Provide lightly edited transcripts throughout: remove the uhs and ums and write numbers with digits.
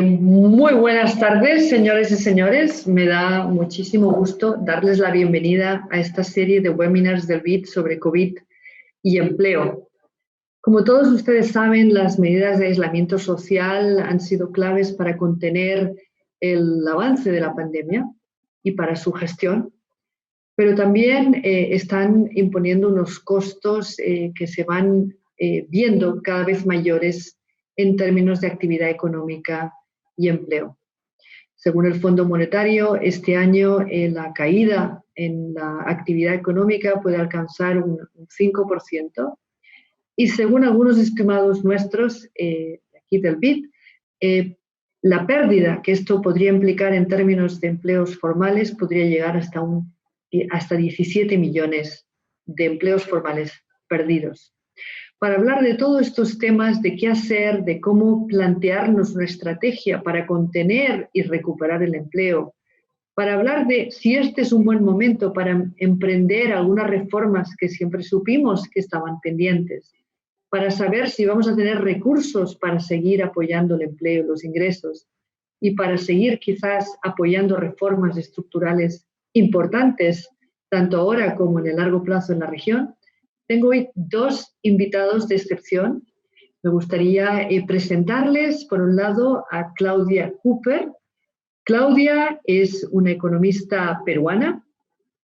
Muy buenas tardes, señores y señores. Me da muchísimo gusto darles la bienvenida a esta serie de webinars del BID sobre COVID y empleo. Como todos ustedes saben, las medidas de aislamiento social han sido claves para contener el avance de la pandemia y para su gestión, pero también están imponiendo unos costos que se van viendo cada vez mayores en términos de actividad económica y empleo. Según el Fondo Monetario, este año la caída en la actividad económica puede alcanzar un 5%, y según algunos estimados nuestros, aquí del BID, la pérdida que esto podría implicar en términos de empleos formales podría llegar hasta 17 millones de empleos formales perdidos. Para hablar de todos estos temas, de qué hacer, de cómo plantearnos una estrategia para contener y recuperar el empleo, para hablar de si este es un buen momento para emprender algunas reformas que siempre supimos que estaban pendientes, para saber si vamos a tener recursos para seguir apoyando el empleo, los ingresos, y para seguir quizás apoyando reformas estructurales importantes, tanto ahora como en el largo plazo en la región. Tengo hoy dos invitados de excepción. Me gustaría presentarles, por un lado, a Claudia Cooper. Claudia es una economista peruana,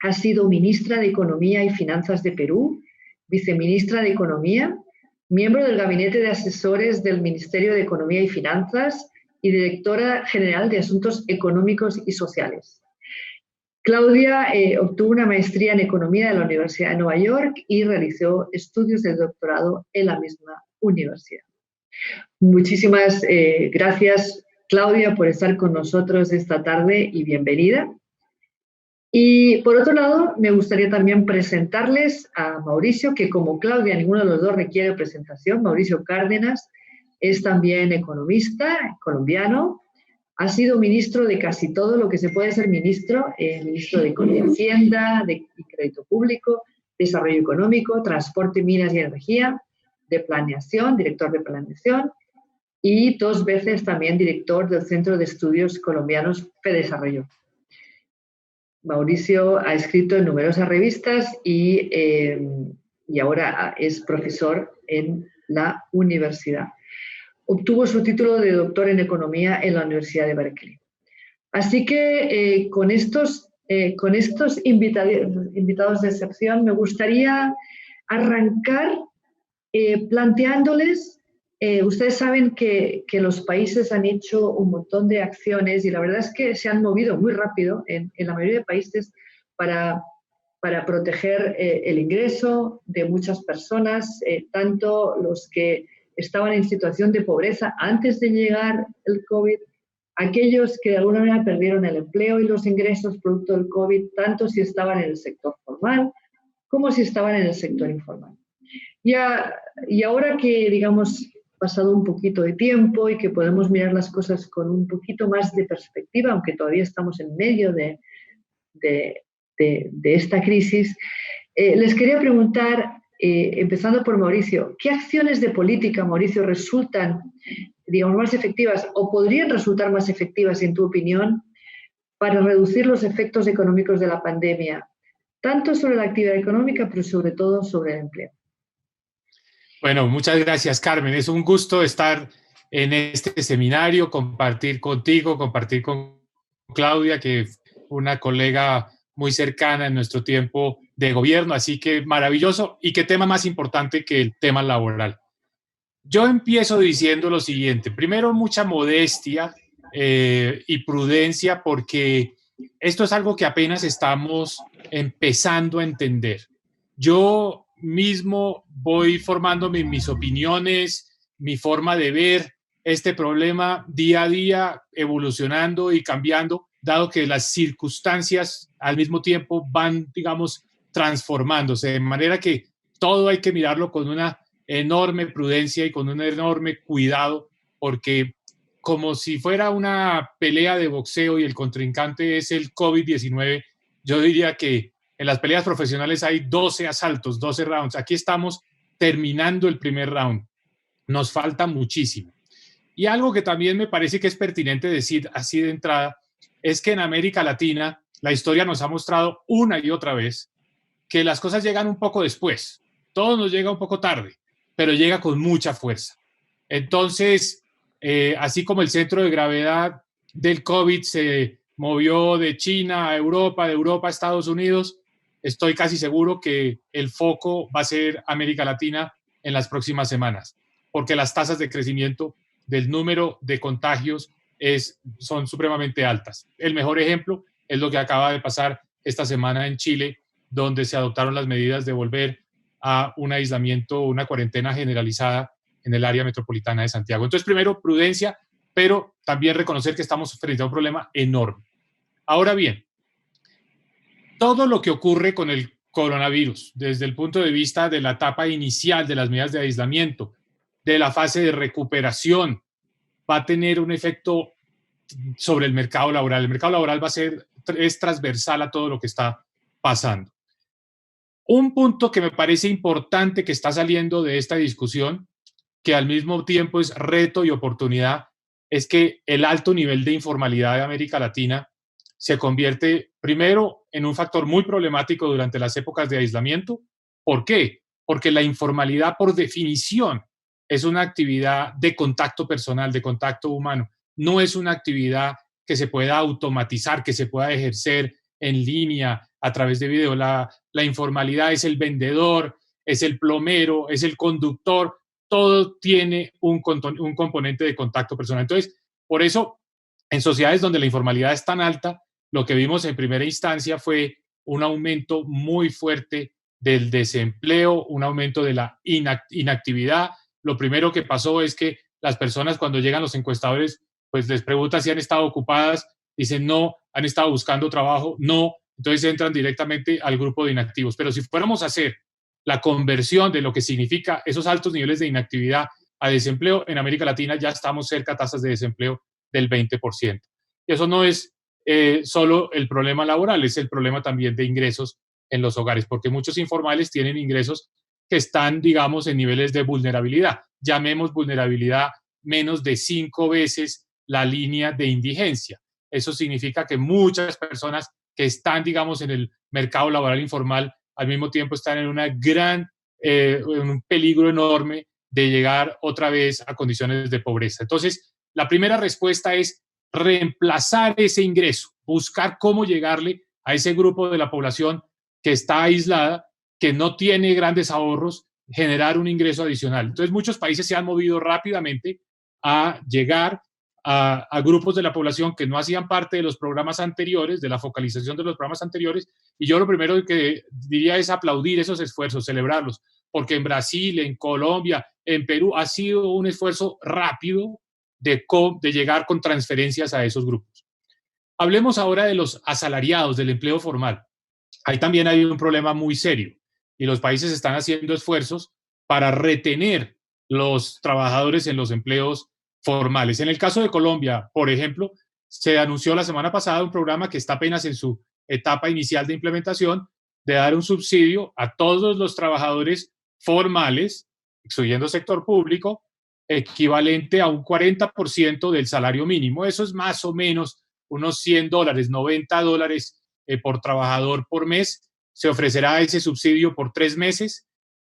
ha sido ministra de Economía y Finanzas de Perú, viceministra de Economía, miembro del Gabinete de Asesores del Ministerio de Economía y Finanzas y directora general de Asuntos Económicos y Sociales. Claudia obtuvo una maestría en Economía de la Universidad de Nueva York y realizó estudios de doctorado en la misma universidad. Muchísimas gracias, Claudia, por estar con nosotros esta tarde y bienvenida. Y por otro lado, me gustaría también presentarles a Mauricio, que como Claudia, ninguno de los dos requiere presentación. Mauricio Cárdenas es también economista colombiano. Ha sido ministro de casi todo lo que se puede ser ministro, ministro de Hacienda, de Crédito Público, Desarrollo Económico, Transporte, Minas y Energía, de Planeación, director de Planeación, y 2 veces también director del Centro de Estudios Colombianos FEDesarrollo. Mauricio ha escrito en numerosas revistas y ahora es profesor en la universidad. Obtuvo su título de doctor en Economía en la Universidad de Berkeley. Así que con estos invitados de excepción me gustaría arrancar planteándoles, ustedes saben que los países han hecho un montón de acciones y la verdad es que se han movido muy rápido en la mayoría de países para proteger el ingreso de muchas personas, tanto los que estaban en situación de pobreza antes de llegar el COVID, aquellos que de alguna manera perdieron el empleo y los ingresos producto del COVID, tanto si estaban en el sector formal como si estaban en el sector informal. Y ahora que, digamos, pasado un poquito de tiempo y que podemos mirar las cosas con un poquito más de perspectiva, aunque todavía estamos en medio de esta crisis, les quería preguntar, empezando por Mauricio, ¿qué acciones de política, Mauricio, resultan, digamos, más efectivas o podrían resultar más efectivas, en tu opinión, para reducir los efectos económicos de la pandemia, tanto sobre la actividad económica, pero sobre todo sobre el empleo? Bueno, muchas gracias, Carmen. Es un gusto estar en este seminario, compartir contigo, compartir con Claudia, que es una colega muy cercana en nuestro tiempo de gobierno, así que maravilloso. Y qué tema más importante que el tema laboral. Yo empiezo diciendo lo siguiente. Primero, mucha modestia y prudencia, porque esto es algo que apenas estamos empezando a entender. Yo mismo voy formando mis opiniones, mi forma de ver este problema día a día, evolucionando y cambiando, dado que las circunstancias al mismo tiempo van, digamos, transformándose, de manera que todo hay que mirarlo con una enorme prudencia y con un enorme cuidado, porque como si fuera una pelea de boxeo y el contrincante es el COVID-19, yo diría que en las peleas profesionales hay 12 asaltos, 12 rounds. Aquí estamos terminando el primer round. Nos falta muchísimo. Y algo que también me parece que es pertinente decir así de entrada, es que en América Latina la historia nos ha mostrado una y otra vez que las cosas llegan un poco después. Todo nos llega un poco tarde, pero llega con mucha fuerza. Entonces, así como el centro de gravedad del COVID se movió de China a Europa, de Europa a Estados Unidos, estoy casi seguro que el foco va a ser América Latina en las próximas semanas, porque las tasas de crecimiento del número de contagios son supremamente altas. El mejor ejemplo es lo que acaba de pasar esta semana en Chile, donde se adoptaron las medidas de volver a un aislamiento, una cuarentena generalizada en el área metropolitana de Santiago. Entonces, primero, prudencia, pero también reconocer que estamos frente a un problema enorme. Ahora bien, todo lo que ocurre con el coronavirus, desde el punto de vista de la etapa inicial de las medidas de aislamiento, de la fase de recuperación, va a tener un efecto sobre el mercado laboral. El mercado laboral es transversal a todo lo que está pasando. Un punto que me parece importante que está saliendo de esta discusión, que al mismo tiempo es reto y oportunidad, es que el alto nivel de informalidad de América Latina se convierte primero en un factor muy problemático durante las épocas de aislamiento. ¿Por qué? Porque la informalidad, por definición, es una actividad de contacto personal, de contacto humano. No es una actividad que se pueda automatizar, que se pueda ejercer en línea a través de video. La informalidad es el vendedor, es el plomero, es el conductor, todo tiene un componente de contacto personal. Entonces, por eso, en sociedades donde la informalidad es tan alta, lo que vimos en primera instancia fue un aumento muy fuerte del desempleo, un aumento de la inactividad. Lo primero que pasó es que las personas, cuando llegan los encuestadores, pues les preguntan si han estado ocupadas, dicen no, han estado buscando trabajo, no, entonces entran directamente al grupo de inactivos. Pero si fuéramos a hacer la conversión de lo que significa esos altos niveles de inactividad a desempleo, en América Latina ya estamos cerca a tasas de desempleo del 20%. Y eso no es solo el problema laboral, es el problema también de ingresos en los hogares, porque muchos informales tienen ingresos que están, digamos, en niveles de vulnerabilidad. Llamemos vulnerabilidad menos de 5 veces la línea de indigencia. Eso significa que muchas personas que están, digamos, en el mercado laboral informal, al mismo tiempo están en un peligro enorme de llegar otra vez a condiciones de pobreza. Entonces, la primera respuesta es reemplazar ese ingreso, buscar cómo llegarle a ese grupo de la población que está aislada, que no tiene grandes ahorros, generar un ingreso adicional. Entonces, muchos países se han movido rápidamente a llegar a grupos de la población que no hacían parte de los programas anteriores, de la focalización de los programas anteriores, y yo lo primero que diría es aplaudir esos esfuerzos, celebrarlos, porque en Brasil, en Colombia, en Perú ha sido un esfuerzo rápido de llegar con transferencias a esos grupos. Hablemos ahora de los asalariados, del empleo formal. Ahí también hay un problema muy serio y los países están haciendo esfuerzos para retener los trabajadores en los empleos formales. En el caso de Colombia, por ejemplo, se anunció la semana pasada un programa que está apenas en su etapa inicial de implementación de dar un subsidio a todos los trabajadores formales, excluyendo sector público, equivalente a un 40% del salario mínimo. Eso es más o menos unos $100, $90 por trabajador por mes. Se ofrecerá ese subsidio por 3 meses.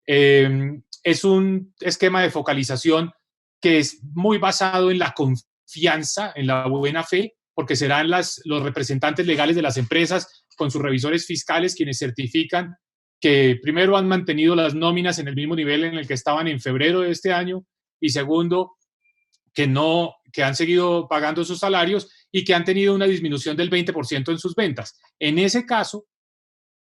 Es un esquema de focalización que es muy basado en la confianza, en la buena fe, porque serán los representantes legales de las empresas con sus revisores fiscales quienes certifican que primero han mantenido las nóminas en el mismo nivel en el que estaban en febrero de este año y segundo, que han seguido pagando sus salarios y que han tenido una disminución del 20% en sus ventas. En ese caso,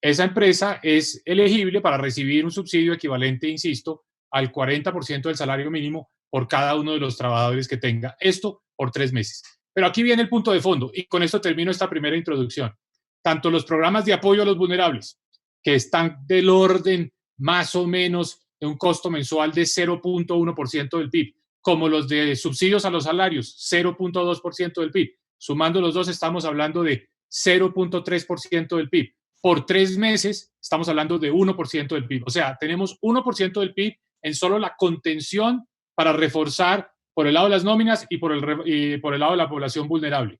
esa empresa es elegible para recibir un subsidio equivalente, insisto, al 40% del salario mínimo por cada uno de los trabajadores que tenga. Esto por 3 meses. Pero aquí viene el punto de fondo y con esto termino esta primera introducción. Tanto los programas de apoyo a los vulnerables, que están del orden más o menos de un costo mensual de 0.1% del PIB, como los de subsidios a los salarios, 0.2% del PIB. Sumando los dos, estamos hablando de 0.3% del PIB. Por 3 meses, estamos hablando de 1% del PIB. O sea, tenemos 1% del PIB en solo la contención para reforzar por el lado de las nóminas y por el lado de la población vulnerable.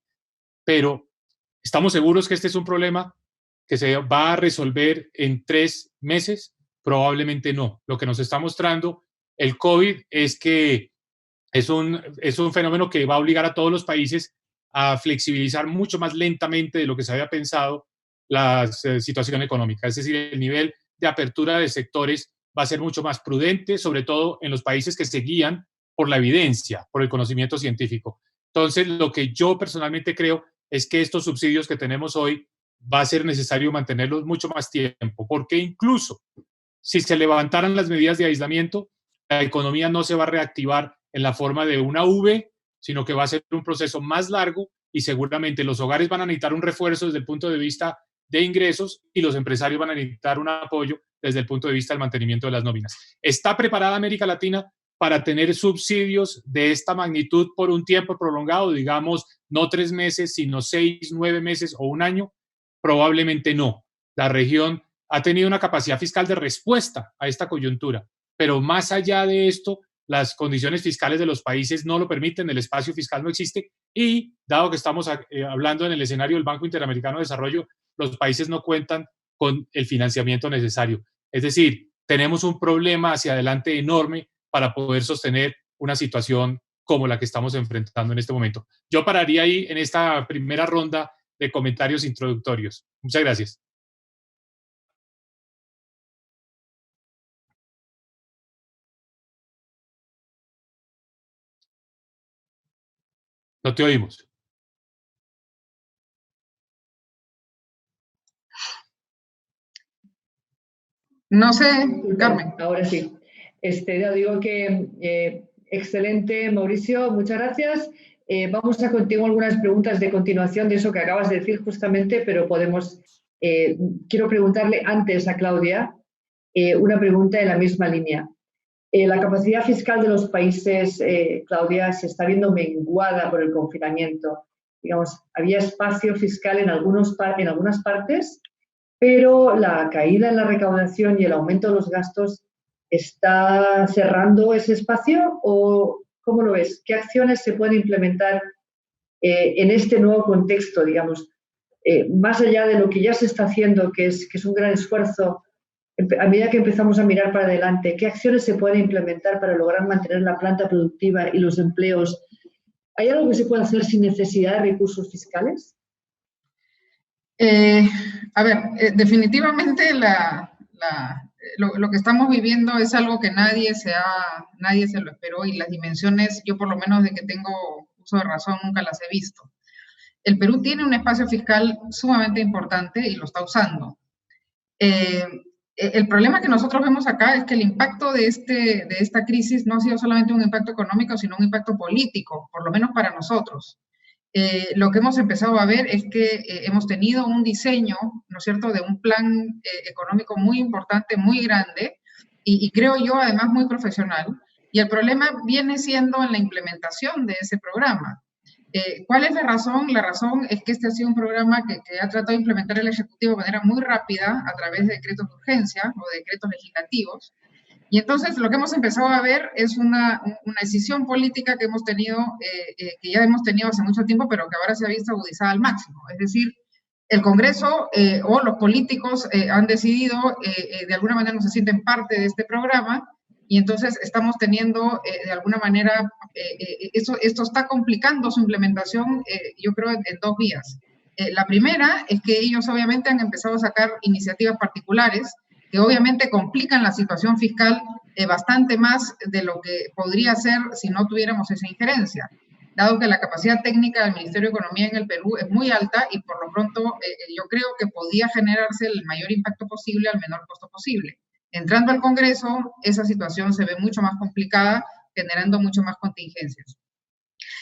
Pero ¿estamos seguros que este es un problema que se va a resolver en 3 meses? Probablemente no. Lo que nos está mostrando el COVID es que es un fenómeno que va a obligar a todos los países a flexibilizar mucho más lentamente de lo que se había pensado la situación económica. Es decir, el nivel de apertura de sectores va a ser mucho más prudente, sobre todo en los países que se guían por la evidencia, por el conocimiento científico. Entonces, lo que yo personalmente creo es que estos subsidios que tenemos hoy va a ser necesario mantenerlos mucho más tiempo, porque incluso si se levantaran las medidas de aislamiento, la economía no se va a reactivar en la forma de una V, sino que va a ser un proceso más largo y seguramente los hogares van a necesitar un refuerzo desde el punto de vista de ingresos y los empresarios van a necesitar un apoyo desde el punto de vista del mantenimiento de las nóminas. ¿Está preparada América Latina para tener subsidios de esta magnitud por un tiempo prolongado, digamos, no 3 meses, sino 6, 9 meses o un año? Probablemente no. La región ha tenido una capacidad fiscal de respuesta a esta coyuntura, pero más allá de esto, las condiciones fiscales de los países no lo permiten, el espacio fiscal no existe y, dado que estamos hablando en el escenario del Banco Interamericano de Desarrollo, los países no cuentan con el financiamiento necesario. Es decir, tenemos un problema hacia adelante enorme para poder sostener una situación como la que estamos enfrentando en este momento. Yo pararía ahí en esta primera ronda de comentarios introductorios. Muchas gracias. No te oímos. No sé, Carmen. Ahora sí. Ya digo que excelente, Mauricio, muchas gracias. Vamos a continuar algunas preguntas de continuación de eso que acabas de decir justamente, pero quiero preguntarle antes a Claudia una pregunta en la misma línea. La capacidad fiscal de los países, Claudia, se está viendo menguada por el confinamiento. Digamos, había espacio fiscal en algunas partes, pero la caída en la recaudación y el aumento de los gastos está cerrando ese espacio, ¿o cómo lo ves? ¿Qué acciones se pueden implementar en este nuevo contexto, digamos, más allá de lo que ya se está haciendo, que es un gran esfuerzo? A medida que empezamos a mirar para adelante, ¿qué acciones se pueden implementar para lograr mantener la planta productiva y los empleos? ¿Hay algo que se puede hacer sin necesidad de recursos fiscales? Definitivamente lo que estamos viviendo es algo que nadie se lo esperó, y las dimensiones, yo por lo menos de que tengo uso de razón, nunca las he visto. El Perú tiene un espacio fiscal sumamente importante y lo está usando. El problema que nosotros vemos acá es que el impacto de esta crisis no ha sido solamente un impacto económico, sino un impacto político, por lo menos para nosotros. Lo que hemos empezado a ver es que hemos tenido un diseño, ¿no es cierto?, de un plan económico muy importante, muy grande, y creo yo además muy profesional, y el problema viene siendo en la implementación de ese programa. ¿Cuál es la razón? La razón es que este ha sido un programa que ha tratado de implementar el Ejecutivo de manera muy rápida a través de decretos de urgencia o de decretos legislativos. Y entonces lo que hemos empezado a ver es una decisión política que hemos tenido, que ya hemos tenido hace mucho tiempo, pero que ahora se ha visto agudizada al máximo. Es decir, el Congreso o los políticos han decidido, de alguna manera no se sienten parte de este programa, y entonces estamos teniendo, de alguna manera, esto está complicando su implementación, yo creo, en 2 vías. La primera es que ellos obviamente han empezado a sacar iniciativas particulares que obviamente complican la situación fiscal bastante más de lo que podría ser si no tuviéramos esa injerencia, dado que la capacidad técnica del Ministerio de Economía en el Perú es muy alta y por lo pronto yo creo que podía generarse el mayor impacto posible al menor costo posible. Entrando al Congreso, esa situación se ve mucho más complicada, generando mucho más contingencias.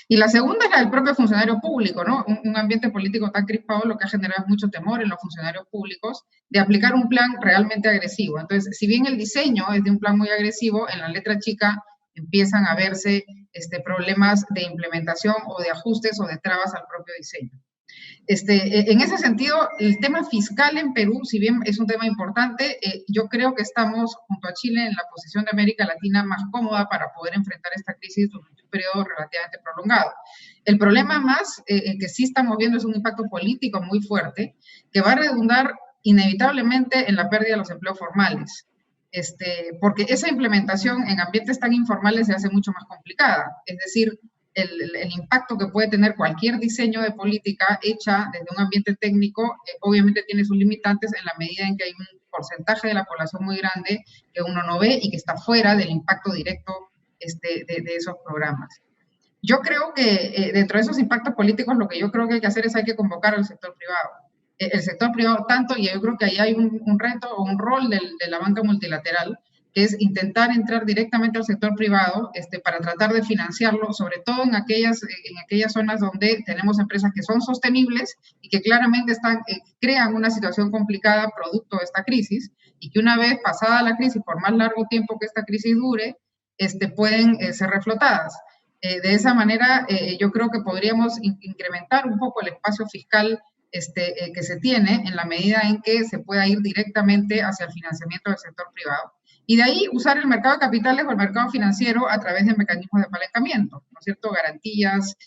Y la segunda es la del propio funcionario público, ¿no? Un ambiente político tan crispado lo que ha generado mucho temor en los funcionarios públicos de aplicar un plan realmente agresivo. Entonces, si bien el diseño es de un plan muy agresivo, en la letra chica empiezan a verse problemas de implementación o de ajustes o de trabas al propio diseño. En ese sentido, el tema fiscal en Perú, si bien es un tema importante, yo creo que estamos junto a Chile en la posición de América Latina más cómoda para poder enfrentar esta crisis periodo relativamente prolongado. El problema más que sí estamos viendo es un impacto político muy fuerte que va a redundar inevitablemente en la pérdida de los empleos formales. Porque esa implementación en ambientes tan informales se hace mucho más complicada. Es decir, el impacto que puede tener cualquier diseño de política hecha desde un ambiente técnico, obviamente tiene sus limitantes en la medida en que hay un porcentaje de la población muy grande que uno no ve y que está fuera del impacto directo de esos programas. Yo creo que dentro de esos impactos políticos lo que yo creo que hay que hacer es hay que convocar al sector privado. El sector privado tanto, y yo creo que ahí hay un reto o un rol de la banca multilateral, que es intentar entrar directamente al sector privado para tratar de financiarlo, sobre todo en aquellas zonas donde tenemos empresas que son sostenibles y que claramente crean una situación complicada producto de esta crisis, y que una vez pasada la crisis, por más largo tiempo que esta crisis dure, pueden ser reflotadas. De esa manera, yo creo que podríamos incrementar un poco el espacio fiscal que se tiene en la medida en que se pueda ir directamente hacia el financiamiento del sector privado. Y de ahí usar el mercado de capitales o el mercado financiero a través de mecanismos de apalancamiento, ¿no es cierto? Garantías,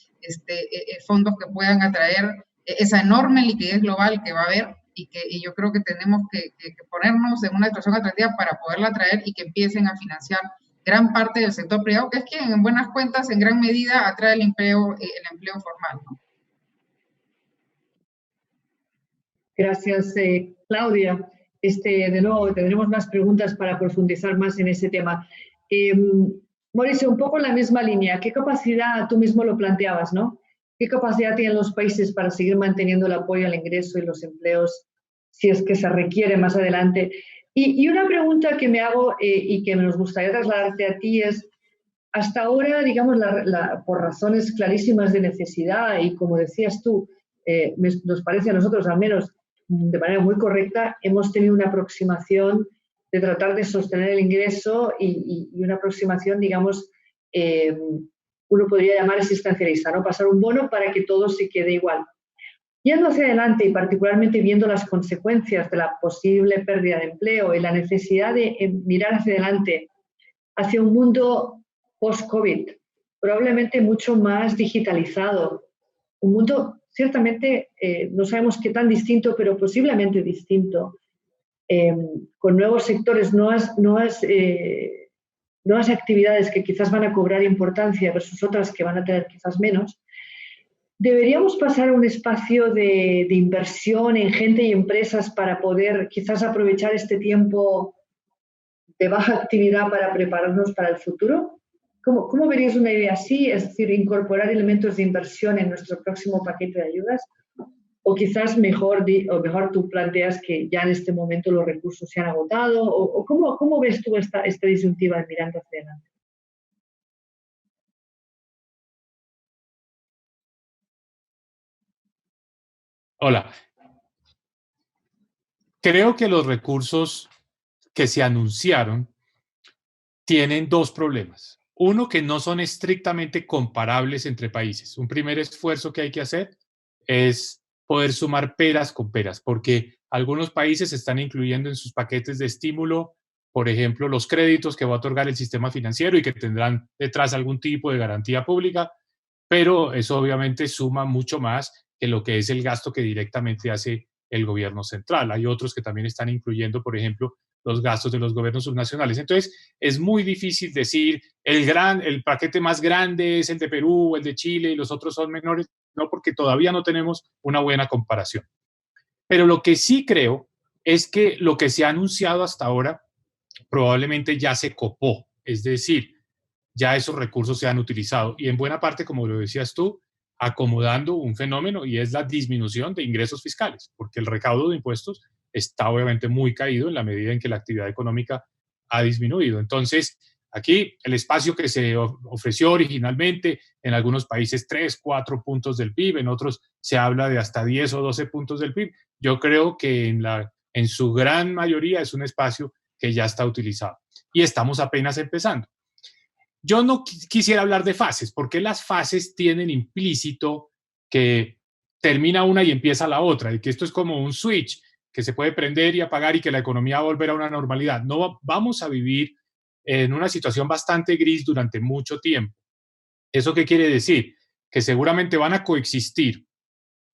fondos que puedan atraer esa enorme liquidez global que va a haber y yo creo que tenemos que ponernos en una situación atractiva para poderla atraer y que empiecen a financiar gran parte del sector privado, que es quien en buenas cuentas, en gran medida, atrae el empleo formal, ¿no? Gracias, Claudia. De nuevo, tendremos más preguntas para profundizar más en ese tema. Mauricio, un poco en la misma línea, ¿qué capacidad, tú mismo lo planteabas, ¿no? ¿Qué capacidad tienen los países para seguir manteniendo el apoyo al ingreso y los empleos si es que se requiere más adelante? Y una pregunta que me hago y que nos gustaría trasladarte a ti es, hasta ahora, digamos, por razones clarísimas de necesidad y como decías tú, nos parece a nosotros al menos de manera muy correcta, hemos tenido una aproximación de tratar de sostener el ingreso y una aproximación, digamos, uno podría llamar existencialista, ¿no? Pasar un bono para que todo se quede igual. Yendo hacia adelante y particularmente viendo las consecuencias de la posible pérdida de empleo y la necesidad de mirar hacia adelante, hacia un mundo post-COVID, probablemente mucho más digitalizado, un mundo ciertamente, no sabemos qué tan distinto, pero posiblemente distinto, con nuevos sectores, nuevas actividades que quizás van a cobrar importancia versus otras que van a tener quizás menos. ¿Deberíamos pasar a un espacio de inversión en gente y empresas para poder quizás aprovechar este tiempo de baja actividad para prepararnos para el futuro? ¿Cómo verías una idea así? Es decir, incorporar elementos de inversión en nuestro próximo paquete de ayudas. O quizás mejor tú planteas que ya en este momento los recursos se han agotado. ¿O cómo ves tú esta disyuntiva mirando hacia adelante? Hola. Creo que los recursos que se anunciaron tienen dos problemas. Uno, que no son estrictamente comparables entre países. Un primer esfuerzo que hay que hacer es poder sumar peras con peras, porque algunos países están incluyendo en sus paquetes de estímulo, por ejemplo, los créditos que va a otorgar el sistema financiero y que tendrán detrás algún tipo de garantía pública, pero eso obviamente suma mucho más que lo que es el gasto que directamente hace el gobierno central. Hay otros que también están incluyendo, por ejemplo, los gastos de los gobiernos subnacionales. Entonces, es muy difícil decir el paquete más grande es el de Perú, el de Chile y los otros son menores, no, porque todavía no tenemos una buena comparación. Pero lo que sí creo es que lo que se ha anunciado hasta ahora probablemente ya se copó, es decir, ya esos recursos se han utilizado y en buena parte, como lo decías tú, acomodando un fenómeno y es la disminución de ingresos fiscales, porque el recaudo de impuestos está obviamente muy caído en la medida en que la actividad económica ha disminuido. Entonces, aquí el espacio que se ofreció originalmente, en algunos países 3, 4 puntos del PIB, en otros se habla de hasta 10 o 12 puntos del PIB. Yo creo que en su gran mayoría es un espacio que ya está utilizado y estamos apenas empezando. Yo no quisiera hablar de fases, porque las fases tienen implícito que termina una y empieza la otra, y que esto es como un switch que se puede prender y apagar y que la economía va a volver a una normalidad. No vamos a vivir en una situación bastante gris durante mucho tiempo. ¿Eso qué quiere decir? Que seguramente van a coexistir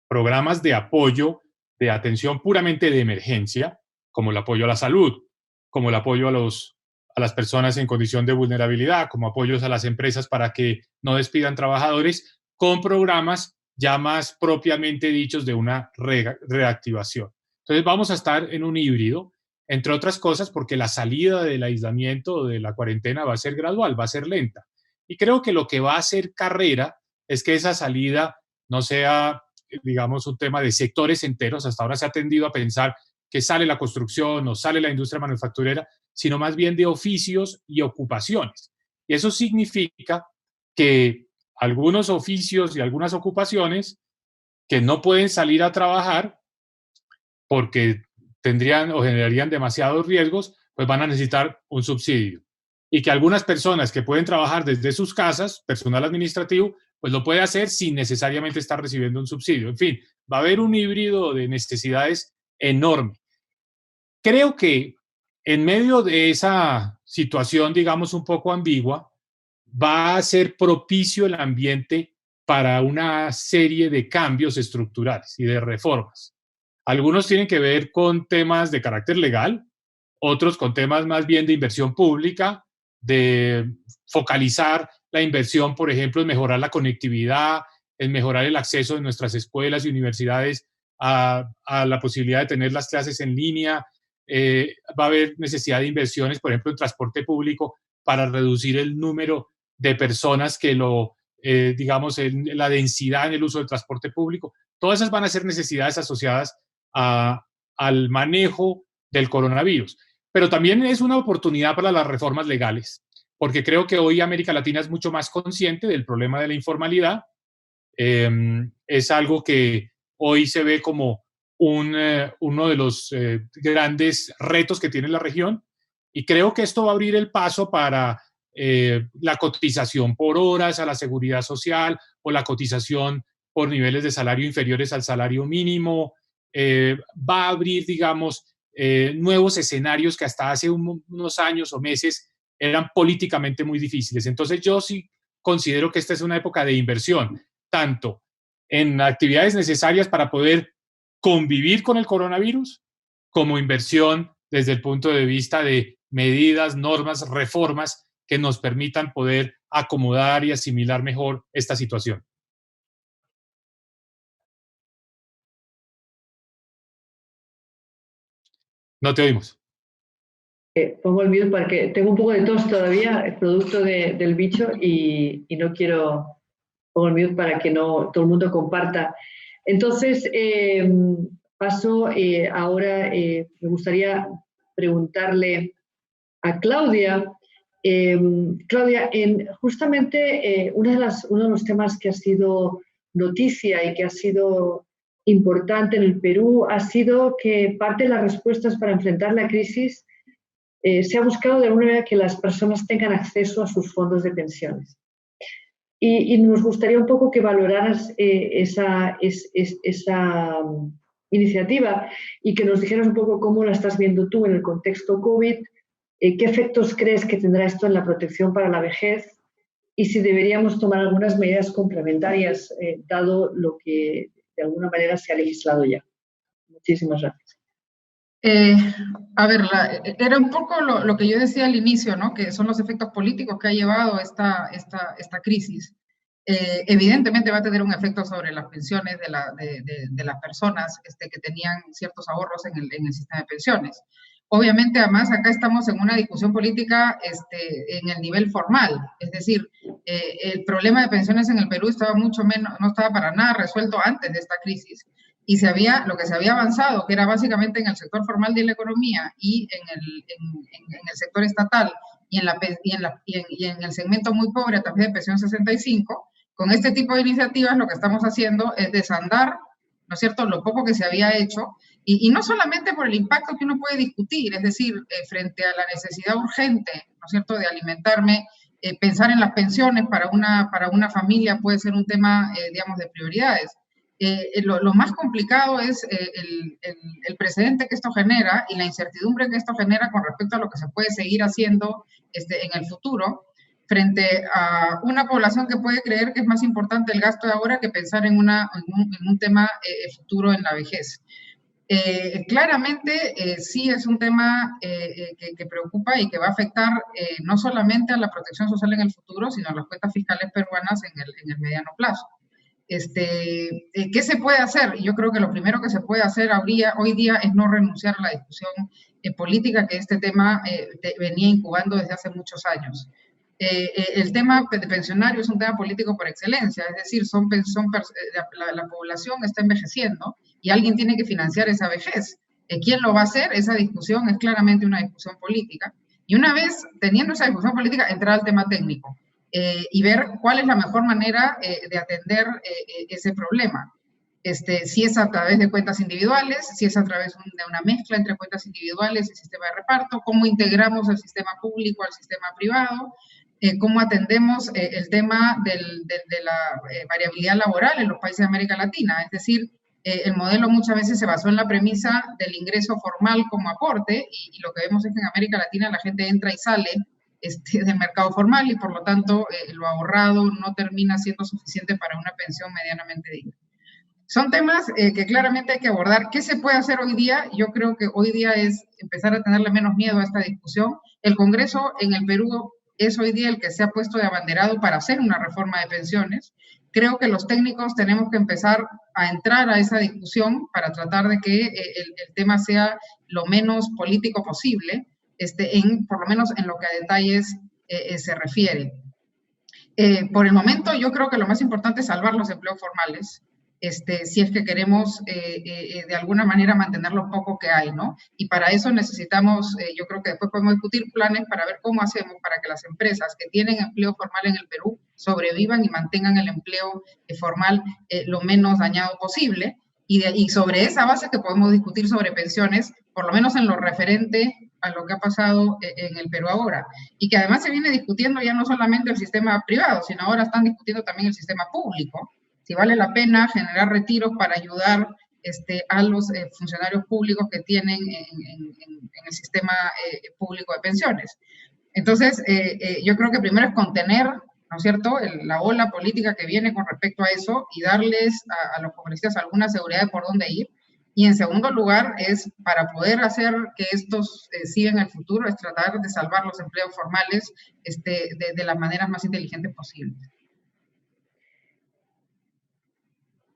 programas de apoyo, de atención puramente de emergencia, como el apoyo a la salud, como el apoyo a las personas en condición de vulnerabilidad, como apoyos a las empresas para que no despidan trabajadores, con programas ya más propiamente dichos de una reactivación. Entonces vamos a estar en un híbrido, entre otras cosas porque la salida del aislamiento o de la cuarentena va a ser gradual, va a ser lenta. Y creo que lo que va a hacer carrera es que esa salida no sea, digamos, un tema de sectores enteros. Hasta ahora se ha tendido a pensar que sale la construcción o sale la industria manufacturera, sino más bien de oficios y ocupaciones. Y eso significa que algunos oficios y algunas ocupaciones que no pueden salir a trabajar porque tendrían o generarían demasiados riesgos, pues van a necesitar un subsidio. Y que algunas personas que pueden trabajar desde sus casas, personal administrativo, pues lo puede hacer sin necesariamente estar recibiendo un subsidio. En fin, va a haber un híbrido de necesidades enorme. Creo que en medio de esa situación, digamos, un poco ambigua, va a ser propicio el ambiente para una serie de cambios estructurales y de reformas. Algunos tienen que ver con temas de carácter legal, otros con temas más bien de inversión pública, de focalizar la inversión, por ejemplo, en mejorar la conectividad, en mejorar el acceso de nuestras escuelas y universidades a la posibilidad de tener las clases en línea. Va a haber necesidad de inversiones, por ejemplo, en transporte público para reducir el número de personas que digamos, en la densidad en el uso del transporte público. Todas esas van a ser necesidades asociadas al manejo del coronavirus. Pero también es una oportunidad para las reformas legales, porque creo que hoy América Latina es mucho más consciente del problema de la informalidad. Es algo que hoy se ve como uno de los grandes retos que tiene la región, y creo que esto va a abrir el paso para la cotización por horas a la seguridad social o la cotización por niveles de salario inferiores al salario mínimo. Va a abrir, digamos, nuevos escenarios que hasta hace unos años o meses eran políticamente muy difíciles. Entonces yo sí considero que esta es una época de inversión, tanto en actividades necesarias para poder convivir con el coronavirus, como inversión desde el punto de vista de medidas, normas, reformas que nos permitan poder acomodar y asimilar mejor esta situación. No te oímos. Pongo el mute porque tengo un poco de tos todavía, producto del bicho, y no quiero... Pongo el mute para que no todo el mundo comparta. Entonces, paso ahora, me gustaría preguntarle a Claudia. Claudia, justamente uno de los temas que ha sido noticia y que ha sido importante en el Perú ha sido que parte de las respuestas para enfrentar la crisis se ha buscado de alguna manera que las personas tengan acceso a sus fondos de pensiones. Y nos gustaría un poco que valoraras esa iniciativa y que nos dijeras un poco cómo la estás viendo tú en el contexto COVID, qué efectos crees que tendrá esto en la protección para la vejez y si deberíamos tomar algunas medidas complementarias dado lo que de alguna manera se ha legislado ya. Muchísimas gracias. A ver, era un poco lo que yo decía al inicio, ¿no? Que son los efectos políticos que ha llevado esta crisis. Evidentemente va a tener un efecto sobre las pensiones de las personas que tenían ciertos ahorros en el sistema de pensiones. Obviamente, además, acá estamos en una discusión política en el nivel formal, es decir, el problema de pensiones en el Perú estaba mucho menos, no estaba para nada resuelto antes de esta crisis. Y lo que se había avanzado, que era básicamente en el sector formal de la economía y en el sector estatal y en el segmento muy pobre a través de pensión 65, con este tipo de iniciativas lo que estamos haciendo es desandar, ¿no es cierto?, lo poco que se había hecho, y no solamente por el impacto que uno puede discutir, es decir, frente a la necesidad urgente, ¿no es cierto?, de alimentarme, pensar en las pensiones para una familia puede ser un tema, digamos, de prioridades. Lo más complicado es el precedente que esto genera y la incertidumbre que esto genera con respecto a lo que se puede seguir haciendo en el futuro, frente a una población que puede creer que es más importante el gasto de ahora que pensar en un tema futuro en la vejez. Claramente sí es un tema que preocupa y que va a afectar no solamente a la protección social en el futuro, sino a las cuentas fiscales peruanas en el mediano plazo. ¿Qué se puede hacer? Yo creo que lo primero que se puede hacer hoy día es no renunciar a la discusión política que este tema venía incubando desde hace muchos años. El tema de pensionario es un tema político por excelencia, es decir, la población está envejeciendo y alguien tiene que financiar esa vejez. ¿Quién lo va a hacer? Esa discusión es claramente una discusión política. Y una vez teniendo esa discusión política, entrar al tema técnico y ver cuál es la mejor manera de atender ese problema. Si es a través de cuentas individuales, si es a través de una mezcla entre cuentas individuales y sistema de reparto, cómo integramos el sistema público al sistema privado, cómo atendemos el tema de la variabilidad laboral en los países de América Latina. Es decir, el modelo muchas veces se basó en la premisa del ingreso formal como aporte y lo que vemos es que en América Latina la gente entra y sale del mercado formal y por lo tanto lo ahorrado no termina siendo suficiente para una pensión medianamente digna. Son temas que claramente hay que abordar. ¿Qué se puede hacer hoy día? Yo creo que hoy día es empezar a tenerle menos miedo a esta discusión. El Congreso en el Perú es hoy día el que se ha puesto de abanderado para hacer una reforma de pensiones. Creo que los técnicos tenemos que empezar a entrar a esa discusión para tratar de que el tema sea lo menos político posible, por lo menos en lo que a detalles se refiere. Por el momento, yo creo que lo más importante es salvar los empleos formales, si es que queremos de alguna manera mantener lo poco que hay, ¿no? Y para eso necesitamos, yo creo que después podemos discutir planes para ver cómo hacemos para que las empresas que tienen empleo formal en el Perú sobrevivan y mantengan el empleo formal lo menos dañado posible. Y sobre esa base que podemos discutir sobre pensiones, por lo menos en lo referente a lo que ha pasado en el Perú ahora. Y que además se viene discutiendo ya no solamente el sistema privado, sino ahora están discutiendo también el sistema público. Si vale la pena generar retiros para ayudar a los funcionarios públicos que tienen en el sistema público de pensiones. Entonces, yo creo que primero es contener, ¿no es cierto?, la ola política que viene con respecto a eso y darles a los congresistas alguna seguridad de por dónde ir. Y en segundo lugar, es para poder hacer que estos sigan en el futuro, es tratar de salvar los empleos formales de las maneras más inteligentes posibles.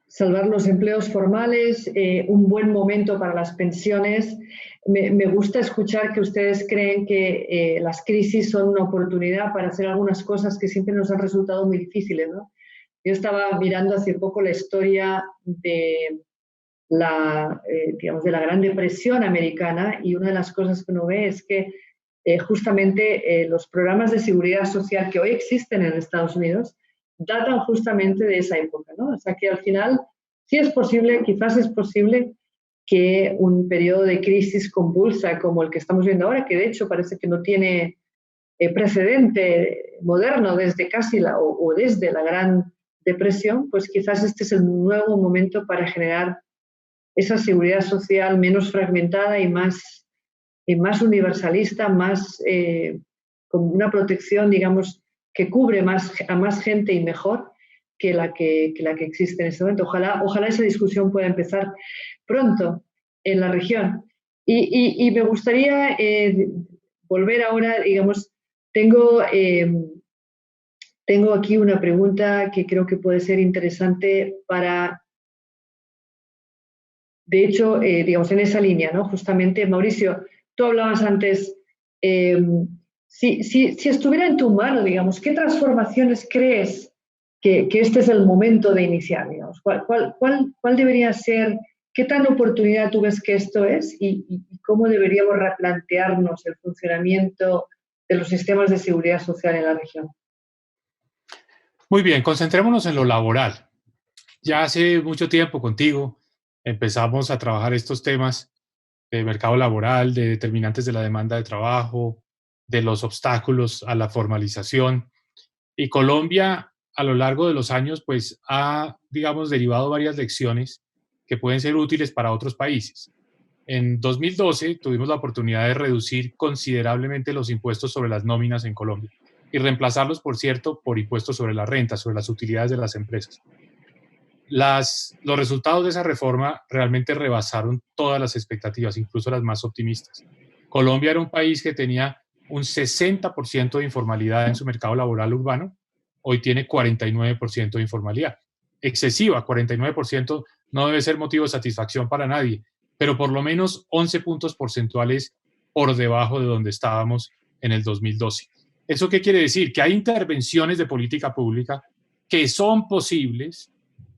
Salvar los empleos formales, un buen momento para las pensiones. Me gusta escuchar que ustedes creen que las crisis son una oportunidad para hacer algunas cosas que siempre nos han resultado muy difíciles, ¿no? Yo estaba mirando hace poco la historia de digamos, de la Gran Depresión americana y una de las cosas que uno ve es que justamente los programas de seguridad social que hoy existen en Estados Unidos datan justamente de esa época, ¿no? O sea que al final sí es posible, quizás es posible que un periodo de crisis convulsa como el que estamos viendo ahora, que de hecho parece que no tiene precedente moderno desde casi desde la Gran Depresión, pues quizás este es el nuevo momento para generar esa seguridad social menos fragmentada y más universalista, más con una protección, digamos, que cubre a más gente y mejor que la que existe en este momento. Ojalá esa discusión pueda empezar pronto en la región. Y me gustaría volver ahora, digamos, tengo aquí una pregunta que creo que puede ser interesante para, de hecho, digamos, en esa línea, ¿no? Justamente, Mauricio, tú hablabas antes, si estuviera en tu mano, digamos, ¿qué transformaciones crees que este es el momento de iniciar, digamos? ¿Cuál debería ser, qué tan oportunidad tú ves que esto es y cómo deberíamos replantearnos el funcionamiento de los sistemas de seguridad social en la región? Muy bien, concentrémonos en lo laboral. Ya hace mucho tiempo contigo empezamos a trabajar estos temas de mercado laboral, de determinantes de la demanda de trabajo, de los obstáculos a la formalización. Y Colombia, a lo largo de los años, pues ha, digamos, derivado varias lecciones que pueden ser útiles para otros países. En 2012 tuvimos la oportunidad de reducir considerablemente los impuestos sobre las nóminas en Colombia. y reemplazarlos, por cierto, por impuestos sobre la renta, sobre las utilidades de las empresas. Los resultados de esa reforma realmente rebasaron todas las expectativas, incluso las más optimistas. Colombia era un país que tenía un 60% de informalidad en su mercado laboral urbano, hoy tiene 49% de informalidad. Excesiva, 49% no debe ser motivo de satisfacción para nadie, pero por lo menos 11 puntos porcentuales por debajo de donde estábamos en el 2012. ¿Eso qué quiere decir? Que hay intervenciones de política pública que son posibles,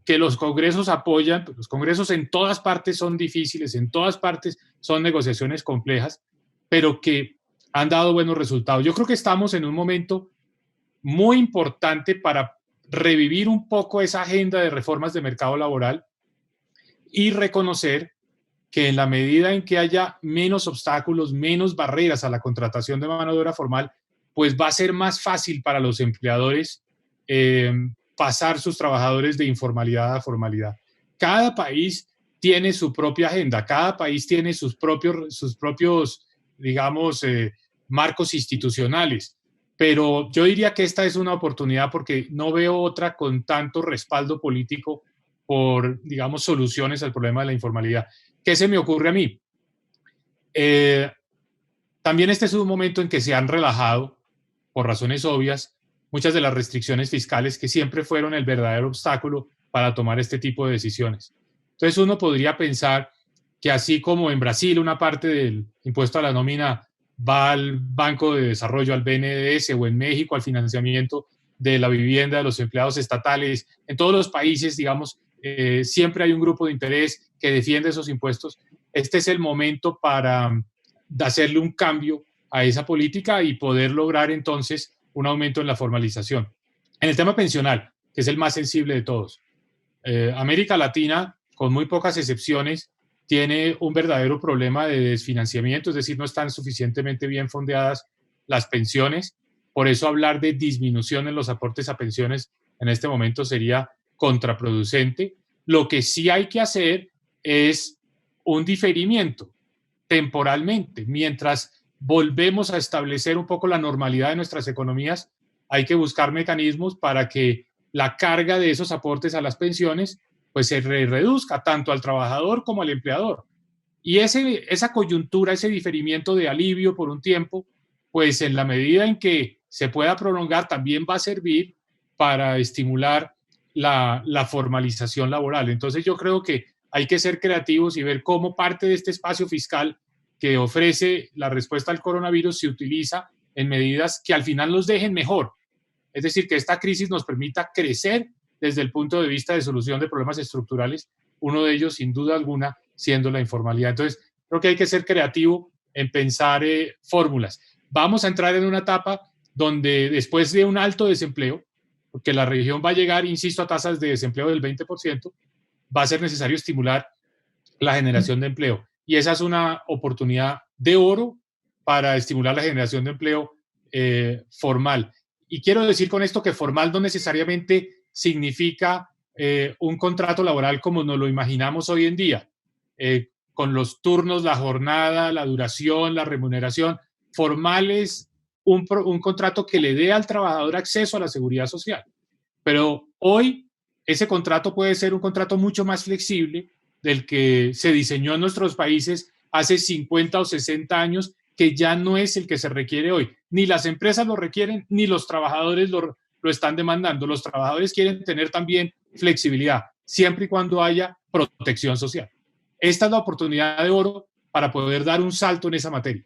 que los congresos apoyan. Los congresos en todas partes son difíciles, en todas partes son negociaciones complejas, pero que han dado buenos resultados. Yo creo que estamos en un momento muy importante para revivir un poco esa agenda de reformas de mercado laboral y reconocer que en la medida en que haya menos obstáculos, menos barreras a la contratación de mano de obra formal, pues va a ser más fácil para los empleadores pasar sus trabajadores de informalidad a formalidad. Cada país tiene su propia agenda, cada país tiene sus propios digamos, marcos institucionales, pero yo diría que esta es una oportunidad porque no veo otra con tanto respaldo político por, digamos, soluciones al problema de la informalidad. ¿Qué se me ocurre a mí? También este es un momento en que se han relajado, por razones obvias, muchas de las restricciones fiscales que siempre fueron el verdadero obstáculo para tomar este tipo de decisiones. Entonces uno podría pensar que así como en Brasil una parte del impuesto a la nómina va al Banco de Desarrollo, al BNDES, o en México al financiamiento de la vivienda de los empleados estatales, en todos los países, digamos, siempre hay un grupo de interés que defiende esos impuestos. Este es el momento para hacerle un cambio a esa política y poder lograr entonces un aumento en la formalización. En el tema pensional, que es el más sensible de todos, América Latina, con muy pocas excepciones, tiene un verdadero problema de desfinanciamiento, es decir, no están suficientemente bien fondeadas las pensiones. Por eso hablar de disminución en los aportes a pensiones en este momento sería contraproducente. Lo que sí hay que hacer es un diferimiento temporalmente, mientras volvemos a establecer un poco la normalidad de nuestras economías. Hay que buscar mecanismos para que la carga de esos aportes a las pensiones pues se reduzca tanto al trabajador como al empleador. Y esa coyuntura, ese diferimiento de alivio por un tiempo, pues en la medida en que se pueda prolongar, también va a servir para estimular la formalización laboral. Entonces yo creo que hay que ser creativos y ver cómo parte de este espacio fiscal que ofrece la respuesta al coronavirus se utiliza en medidas que al final nos dejen mejor. Es decir, que esta crisis nos permita crecer desde el punto de vista de solución de problemas estructurales, uno de ellos, sin duda alguna, siendo la informalidad. Entonces, creo que hay que ser creativo en pensar fórmulas. Vamos a entrar en una etapa donde después de un alto desempleo, porque la región va a llegar, insisto, a tasas de desempleo del 20%, va a ser necesario estimular la generación de empleo. Y esa es una oportunidad de oro para estimular la generación de empleo formal. Y quiero decir con esto que formal no necesariamente significa un contrato laboral como nos lo imaginamos hoy en día, con los turnos, la jornada, la duración, la remuneración. Formal es un contrato que le dé al trabajador acceso a la seguridad social. Pero hoy ese contrato puede ser un contrato mucho más flexible del que se diseñó en nuestros países hace 50 o 60 años, que ya no es el que se requiere hoy. Ni las empresas lo requieren, ni los trabajadores lo están demandando. Los trabajadores quieren tener también flexibilidad, siempre y cuando haya protección social. Esta es la oportunidad de oro para poder dar un salto en esa materia.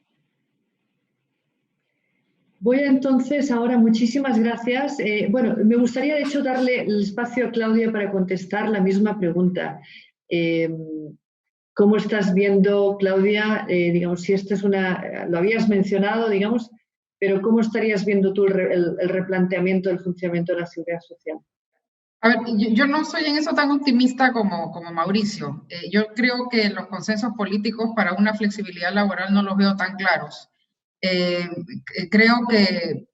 Voy entonces ahora, muchísimas gracias. Bueno, me gustaría de hecho darle el espacio a Claudia para contestar la misma pregunta. ¿Cómo estás viendo, Claudia? Digamos, si esta es lo habías mencionado, digamos, pero ¿cómo estarías viendo tú el replanteamiento del funcionamiento de la seguridad social? A ver, yo no soy en eso tan optimista como Mauricio. Yo creo que los consensos políticos para una flexibilidad laboral no los veo tan claros. Creo que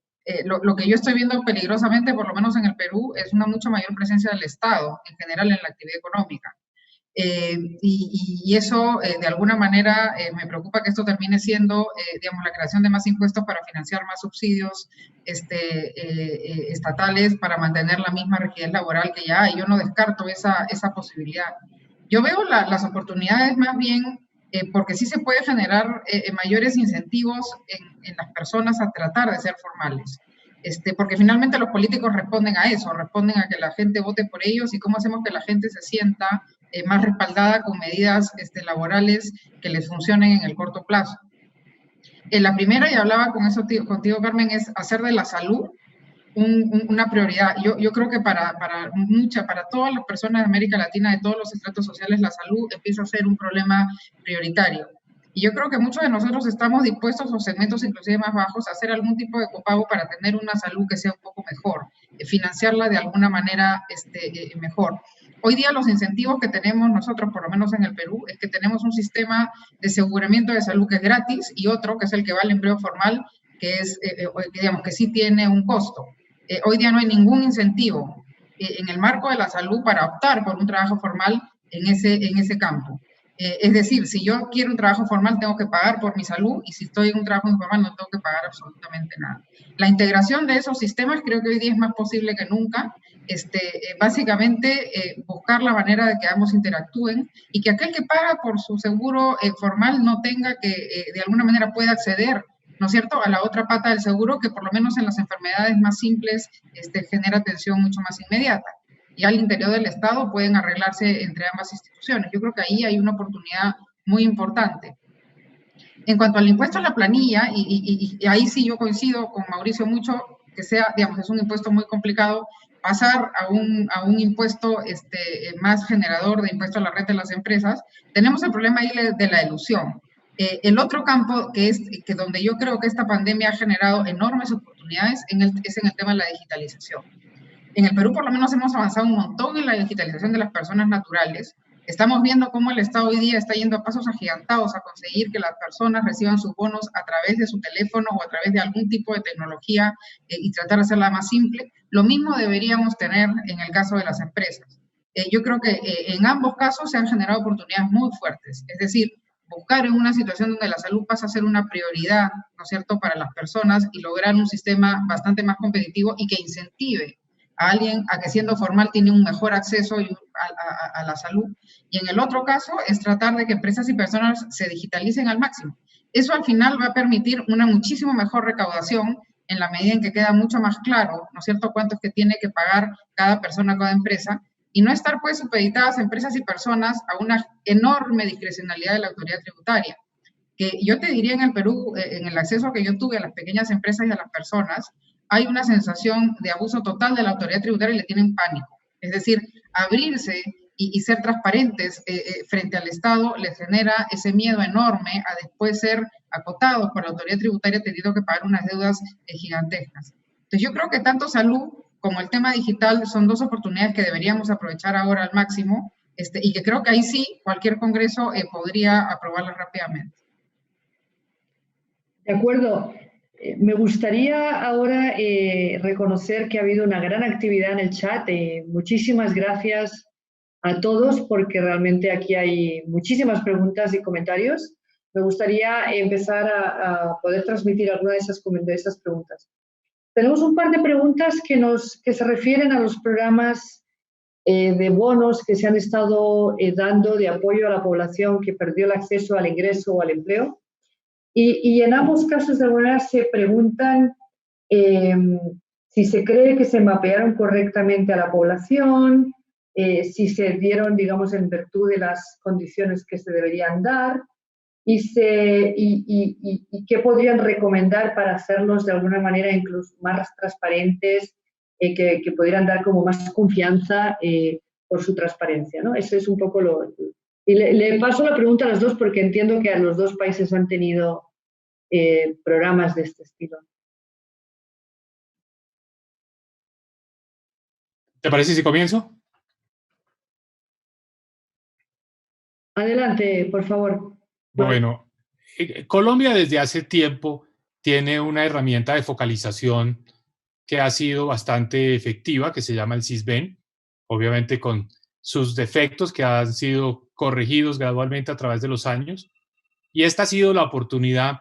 lo que yo estoy viendo peligrosamente, por lo menos en el Perú, es una mucho mayor presencia del Estado en general en la actividad económica. Y eso, de alguna manera, me preocupa que esto termine siendo, digamos, la creación de más impuestos para financiar más subsidios estatales para mantener la misma rigidez laboral que ya hay. Yo no descarto esa posibilidad. Yo veo las oportunidades más bien porque sí se puede generar mayores incentivos en las personas a tratar de ser formales. Porque finalmente los políticos responden a eso, responden a que la gente vote por ellos y cómo hacemos que la gente se sienta más respaldada con medidas laborales que les funcionen en el corto plazo. La primera, y hablaba con eso contigo, Carmen, es hacer de la salud una prioridad. Yo creo que para todas las personas de América Latina, de todos los estratos sociales, la salud empieza a ser un problema prioritario. Y yo creo que muchos de nosotros estamos dispuestos, o segmentos inclusive más bajos, a hacer algún tipo de copago para tener una salud que sea un poco mejor, financiarla de alguna manera mejor. Hoy día los incentivos que tenemos nosotros, por lo menos en el Perú, es que tenemos un sistema de aseguramiento de salud que es gratis y otro que es el que va al empleo formal, que es, digamos, que sí tiene un costo. Hoy día no hay ningún incentivo en el marco de la salud para optar por un trabajo formal en ese campo. Es decir, si yo quiero un trabajo formal, tengo que pagar por mi salud, y si estoy en un trabajo informal, no tengo que pagar absolutamente nada. La integración de esos sistemas creo que hoy día es más posible que nunca. Básicamente, buscar la manera de que ambos interactúen y que aquel que paga por su seguro formal no tenga que, de alguna manera, pueda acceder, ¿no es cierto?, a la otra pata del seguro, que por lo menos en las enfermedades más simples genera atención mucho más inmediata. Y al interior del Estado pueden arreglarse entre ambas instituciones. Yo creo que ahí hay una oportunidad muy importante. En cuanto al impuesto a la planilla, y ahí sí yo coincido con Mauricio mucho, que sea, digamos, es un impuesto muy complicado, pasar a un impuesto más generador de impuesto a la renta de las empresas. Tenemos el problema ahí de la elusión. El otro campo que donde yo creo que esta pandemia ha generado enormes oportunidades es en el tema de la digitalización. En el Perú, por lo menos, hemos avanzado un montón en la digitalización de las personas naturales. Estamos viendo cómo el Estado hoy día está yendo a pasos agigantados a conseguir que las personas reciban sus bonos a través de su teléfono o a través de algún tipo de tecnología y tratar de hacerla más simple. Lo mismo deberíamos tener en el caso de las empresas. Yo creo que en ambos casos se han generado oportunidades muy fuertes. Es decir, buscar en una situación donde la salud pasa a ser una prioridad, ¿no es cierto?, para las personas, y lograr un sistema bastante más competitivo y que incentive a alguien a que siendo formal tiene un mejor acceso a la salud. Y en el otro caso es tratar de que empresas y personas se digitalicen al máximo. Eso al final va a permitir una muchísimo mejor recaudación en la medida en que queda mucho más claro, ¿no es cierto?, cuánto es que tiene que pagar cada persona, cada empresa, y no estar pues supeditadas empresas y personas a una enorme discrecionalidad de la autoridad tributaria. Que yo te diría en el Perú, en el acceso que yo tuve a las pequeñas empresas y a las personas, hay una sensación de abuso total de la autoridad tributaria y le tienen pánico. Es decir, abrirse y ser transparentes frente al Estado les genera ese miedo enorme a después ser acotados por la autoridad tributaria teniendo que pagar unas deudas gigantescas. Entonces yo creo que tanto salud como el tema digital son dos oportunidades que deberíamos aprovechar ahora al máximo, y que creo que ahí sí cualquier congreso podría aprobarlas rápidamente. De acuerdo. Me gustaría ahora reconocer que ha habido una gran actividad en el chat. Muchísimas gracias a todos porque realmente aquí hay muchísimas preguntas y comentarios. Me gustaría empezar a poder transmitir alguna de esas preguntas. Tenemos un par de preguntas que se refieren a los programas de bonos que se han estado dando de apoyo a la población que perdió el acceso al ingreso o al empleo. Y en ambos casos, de alguna manera, se preguntan si se cree que se mapearon correctamente a la población, si se dieron, digamos, en virtud de las condiciones que se deberían dar, y qué podrían recomendar para hacerlos de alguna manera incluso más transparentes, que pudieran dar como más confianza por su transparencia, ¿no? Eso es un poco lo... Y le paso la pregunta a los dos porque entiendo que a los dos países han tenido programas de este estilo. ¿Te parece si comienzo? Adelante, por favor. Bueno, Colombia desde hace tiempo tiene una herramienta de focalización que ha sido bastante efectiva, que se llama el Sisbén, obviamente con sus defectos que han sido corregidos gradualmente a través de los años. Y esta ha sido la oportunidad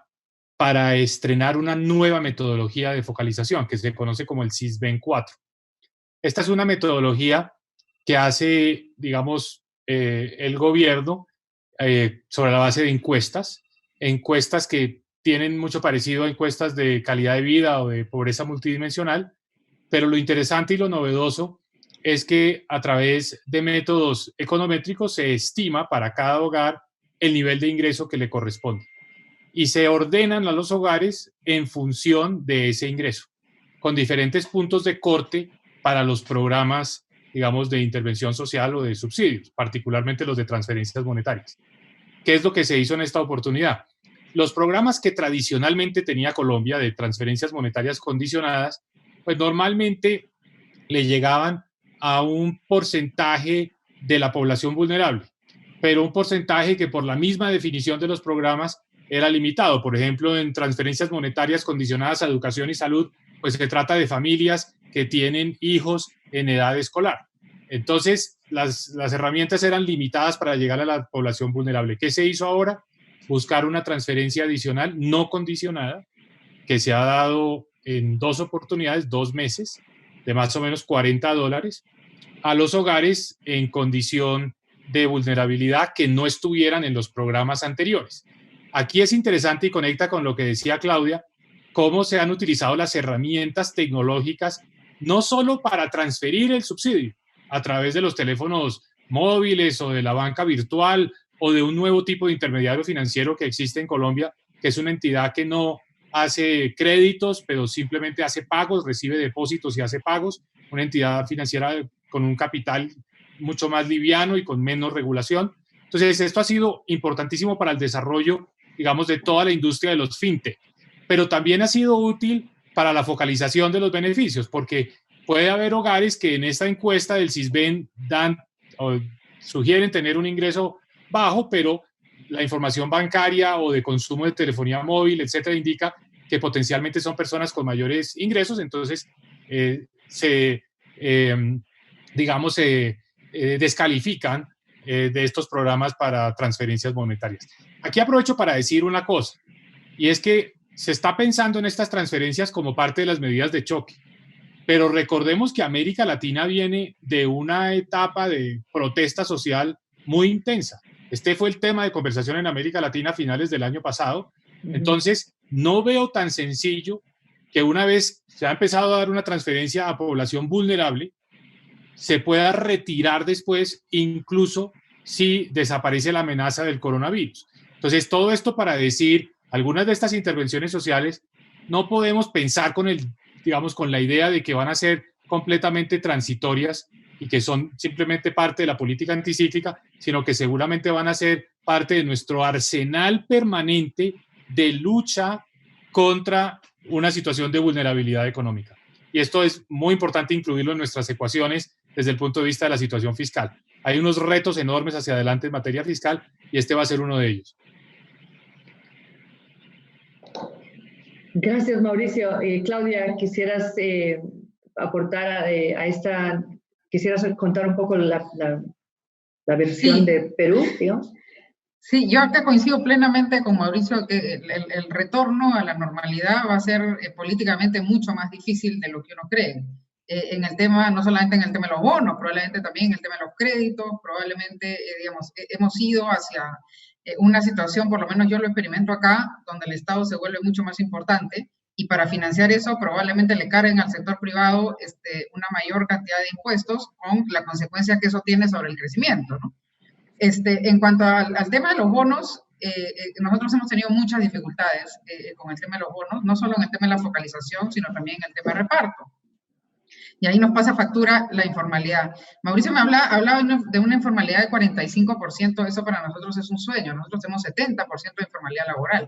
para estrenar una nueva metodología de focalización que se conoce como el SISBEN-4. Esta es una metodología que hace, digamos, el gobierno sobre la base de encuestas que tienen mucho parecido a encuestas de calidad de vida o de pobreza multidimensional, pero lo interesante y lo novedoso es que a través de métodos econométricos se estima para cada hogar el nivel de ingreso que le corresponde y se ordenan a los hogares en función de ese ingreso, con diferentes puntos de corte para los programas, digamos, de intervención social o de subsidios, particularmente los de transferencias monetarias. ¿Qué es lo que se hizo en esta oportunidad? Los programas que tradicionalmente tenía Colombia de transferencias monetarias condicionadas, pues normalmente le llegaban a un porcentaje de la población vulnerable, pero un porcentaje que por la misma definición de los programas era limitado. Por ejemplo, en transferencias monetarias condicionadas a educación y salud, pues se trata de familias que tienen hijos en edad escolar. Entonces, las herramientas eran limitadas para llegar a la población vulnerable. ¿Qué se hizo ahora? Buscar una transferencia adicional no condicionada que se ha dado en 2 oportunidades, 2 meses, de más o menos $40 a los hogares en condición de vulnerabilidad que no estuvieran en los programas anteriores. Aquí es interesante y conecta con lo que decía Claudia, cómo se han utilizado las herramientas tecnológicas no solo para transferir el subsidio a través de los teléfonos móviles o de la banca virtual o de un nuevo tipo de intermediario financiero que existe en Colombia, que es una entidad que no hace créditos, pero simplemente hace pagos, recibe depósitos y hace pagos, una entidad financiera con un capital mucho más liviano y con menos regulación. Entonces, esto ha sido importantísimo para el desarrollo, digamos, de toda la industria de los fintech, pero también ha sido útil para la focalización de los beneficios, porque puede haber hogares que en esta encuesta del SISBEN dan o sugieren tener un ingreso bajo, pero la información bancaria o de consumo de telefonía móvil, etcétera, indica que potencialmente son personas con mayores ingresos, entonces digamos, se descalifican de estos programas para transferencias monetarias. Aquí aprovecho para decir una cosa, y es que se está pensando en estas transferencias como parte de las medidas de choque, pero recordemos que América Latina viene de una etapa de protesta social muy intensa. Este fue el tema de conversación en América Latina a finales del año pasado. Entonces, no veo tan sencillo que una vez se ha empezado a dar una transferencia a población vulnerable, se pueda retirar después, incluso si desaparece la amenaza del coronavirus. Entonces, todo esto para decir, algunas de estas intervenciones sociales no podemos pensar con la idea de que van a ser completamente transitorias y que son simplemente parte de la política anticíclica, sino que seguramente van a ser parte de nuestro arsenal permanente de lucha contra una situación de vulnerabilidad económica. Y esto es muy importante incluirlo en nuestras ecuaciones desde el punto de vista de la situación fiscal. Hay unos retos enormes hacia adelante en materia fiscal y este va a ser uno de ellos. Gracias, Mauricio. Claudia, ¿quisieras aportar a esta, quisieras contar un poco la versión de Perú, digamos? Sí, yo acá coincido plenamente con Mauricio que el retorno a la normalidad va a ser políticamente mucho más difícil de lo que uno cree. En el tema, no solamente en el tema de los bonos, probablemente también en el tema de los créditos, probablemente, digamos, hemos ido hacia una situación, por lo menos yo lo experimento acá, donde el Estado se vuelve mucho más importante y para financiar eso probablemente le carguen al sector privado una mayor cantidad de impuestos con la consecuencia que eso tiene sobre el crecimiento, ¿no? En cuanto al tema de los bonos, nosotros hemos tenido muchas dificultades con el tema de los bonos, no solo en el tema de la focalización, sino también en el tema de reparto. Y ahí nos pasa factura la informalidad. Mauricio me hablaba de una informalidad de 45%, eso para nosotros es un sueño, nosotros tenemos 70% de informalidad laboral.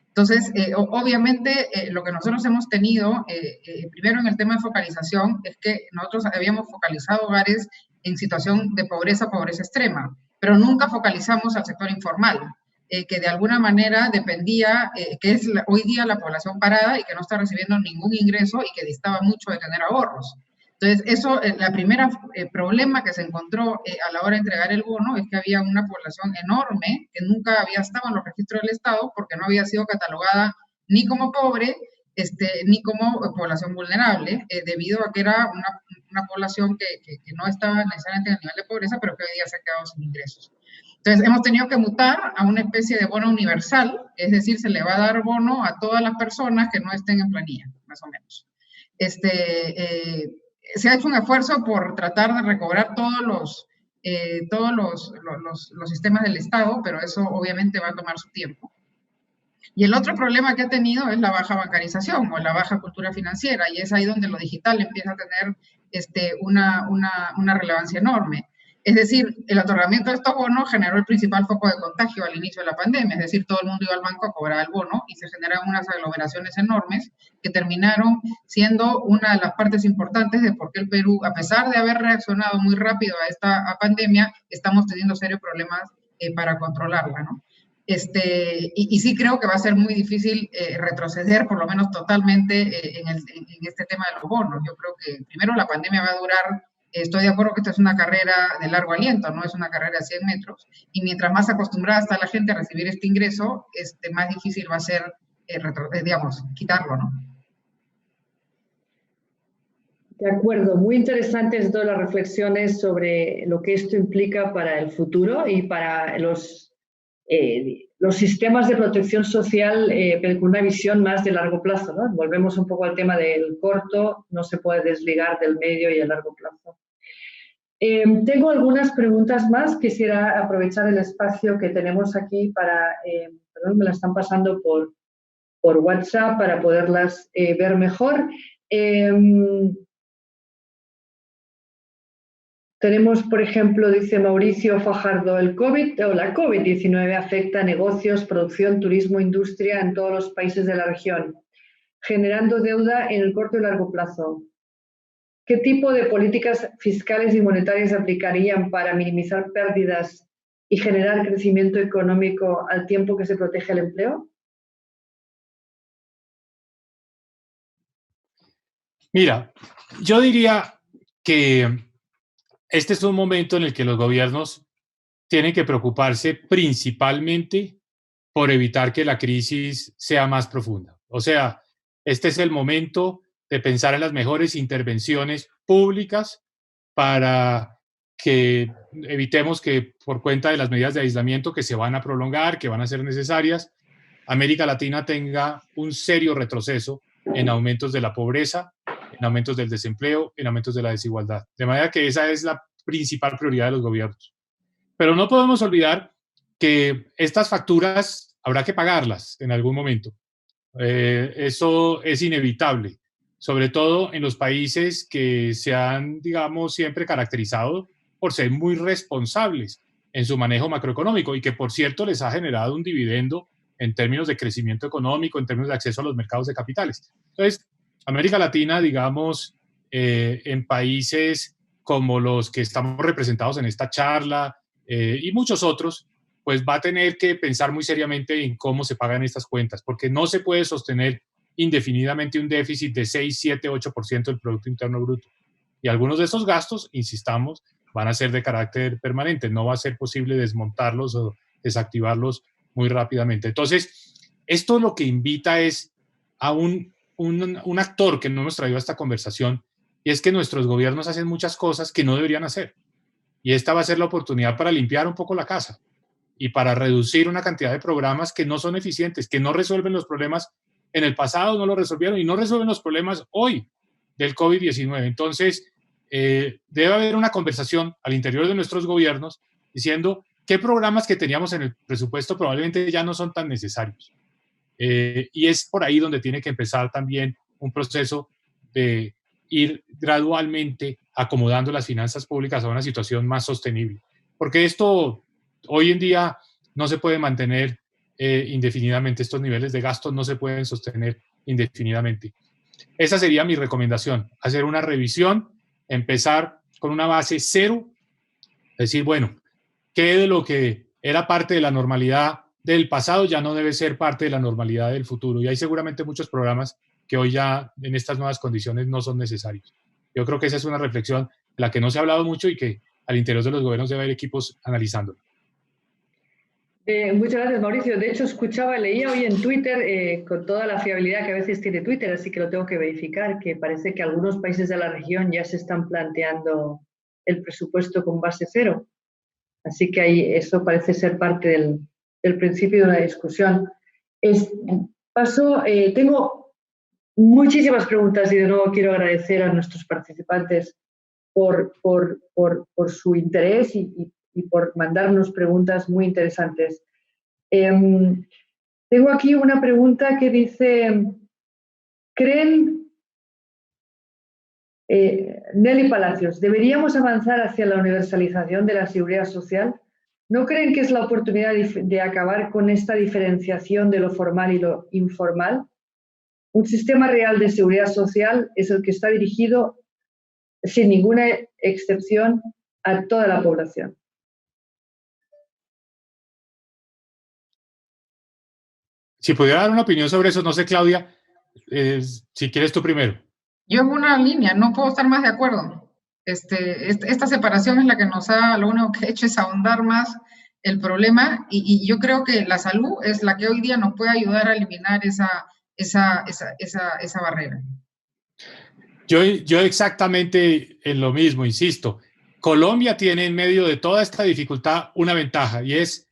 Entonces, obviamente, lo que nosotros hemos tenido, primero en el tema de focalización, es que nosotros habíamos focalizado hogares en situación de pobreza extrema, pero nunca focalizamos al sector informal, que de alguna manera dependía, que es hoy día la población parada y que no está recibiendo ningún ingreso y que distaba mucho de tener ahorros. Entonces, eso, la primera problema que se encontró a la hora de entregar el bono es que había una población enorme que nunca había estado en los registros del Estado porque no había sido catalogada ni como pobre, ni como población vulnerable, debido a que era una población que no estaba necesariamente en el nivel de pobreza, pero que hoy día se ha quedado sin ingresos. Entonces, hemos tenido que mutar a una especie de bono universal, es decir, se le va a dar bono a todas las personas que no estén en planilla, más o menos. Se ha hecho un esfuerzo por tratar de recobrar todos los sistemas del Estado, pero eso obviamente va a tomar su tiempo. Y el otro problema que ha tenido es la baja bancarización o la baja cultura financiera, y es ahí donde lo digital empieza a tener una relevancia enorme. Es decir, el otorgamiento de estos bonos generó el principal foco de contagio al inicio de la pandemia, es decir, todo el mundo iba al banco a cobrar el bono y se generaron unas aglomeraciones enormes que terminaron siendo una de las partes importantes de por qué el Perú, a pesar de haber reaccionado muy rápido a esta pandemia, estamos teniendo serios problemas para controlarla, ¿no? Y sí creo que va a ser muy difícil retroceder, por lo menos totalmente, en este tema de los bonos. Yo creo que primero la pandemia va a durar. Estoy de acuerdo que esta es una carrera de largo aliento, no es una carrera de 100 metros, y mientras más acostumbrada está la gente a recibir este ingreso, más difícil va a ser, digamos, quitarlo, ¿no? De acuerdo, muy interesantes todas las reflexiones sobre lo que esto implica para el futuro y para los sistemas de protección social, pero con una visión más de largo plazo, ¿no? Volvemos un poco al tema del corto, no se puede desligar del medio y el largo plazo. Tengo algunas preguntas más. Quisiera aprovechar el espacio que tenemos aquí para, perdón, me las están pasando por WhatsApp para poderlas ver mejor. Tenemos, por ejemplo, dice Mauricio Fajardo, la COVID-19 afecta a negocios, producción, turismo, industria en todos los países de la región, generando deuda en el corto y largo plazo. ¿Qué tipo de políticas fiscales y monetarias aplicarían para minimizar pérdidas y generar crecimiento económico al tiempo que se protege el empleo? Mira, yo diría que este es un momento en el que los gobiernos tienen que preocuparse principalmente por evitar que la crisis sea más profunda. O sea, este es el momento de pensar en las mejores intervenciones públicas para que evitemos que por cuenta de las medidas de aislamiento que se van a prolongar, que van a ser necesarias, América Latina tenga un serio retroceso en aumentos de la pobreza, en aumentos del desempleo, en aumentos de la desigualdad. De manera que esa es la principal prioridad de los gobiernos. Pero no podemos olvidar que estas facturas habrá que pagarlas en algún momento. Eso es inevitable, sobre todo en los países que se han, digamos, siempre caracterizado por ser muy responsables en su manejo macroeconómico y que, por cierto, les ha generado un dividendo en términos de crecimiento económico, en términos de acceso a los mercados de capitales. Entonces, América Latina, digamos, en países como los que estamos representados en esta charla y muchos otros, pues va a tener que pensar muy seriamente en cómo se pagan estas cuentas, porque no se puede sostener indefinidamente un déficit de 6, 7, 8% del Producto Interno Bruto. Y algunos de esos gastos, insistamos, van a ser de carácter permanente. No va a ser posible desmontarlos o desactivarlos muy rápidamente. Entonces, esto lo que invita es a un actor que no hemos traído a esta conversación, y es que nuestros gobiernos hacen muchas cosas que no deberían hacer. Y esta va a ser la oportunidad para limpiar un poco la casa y para reducir una cantidad de programas que no son eficientes, que no resuelven los problemas en el pasado, no lo resolvieron y no resuelven los problemas hoy del COVID-19. Entonces, debe haber una conversación al interior de nuestros gobiernos diciendo qué programas que teníamos en el presupuesto probablemente ya no son tan necesarios. Y es por ahí donde tiene que empezar también un proceso de ir gradualmente acomodando las finanzas públicas a una situación más sostenible. Porque esto hoy en día no se puede mantener indefinidamente, estos niveles de gastos no se pueden sostener indefinidamente. Esa sería mi recomendación, hacer una revisión, empezar con una base cero, decir, bueno, ¿qué de lo que era parte de la normalidad del pasado ya no debe ser parte de la normalidad del futuro? Y hay seguramente muchos programas que hoy ya en estas nuevas condiciones no son necesarios. Yo creo que esa es una reflexión de la que no se ha hablado mucho y que al interior de los gobiernos debe haber equipos analizándola. Muchas gracias, Mauricio. De hecho, leía hoy en Twitter, con toda la fiabilidad que a veces tiene Twitter, así que lo tengo que verificar, que parece que algunos países de la región ya se están planteando el presupuesto con base cero. Así que ahí eso parece ser parte del principio de una discusión. Tengo muchísimas preguntas y de nuevo quiero agradecer a nuestros participantes por su interés y por mandarnos preguntas muy interesantes. Tengo aquí una pregunta que dice, ¿creen, Nelly Palacios, deberíamos avanzar hacia la universalización de la seguridad social? ¿No creen que es la oportunidad de acabar con esta diferenciación de lo formal y lo informal? Un sistema real de seguridad social es el que está dirigido, sin ninguna excepción, a toda la población. Si pudiera dar una opinión sobre eso, no sé, Claudia, si quieres tú primero. Yo en una línea, no puedo estar más de acuerdo. Esta separación es la que lo único que ha hecho es ahondar más el problema y yo creo que la salud es la que hoy día nos puede ayudar a eliminar esa barrera. Yo exactamente en lo mismo, insisto. Colombia tiene en medio de toda esta dificultad una ventaja y es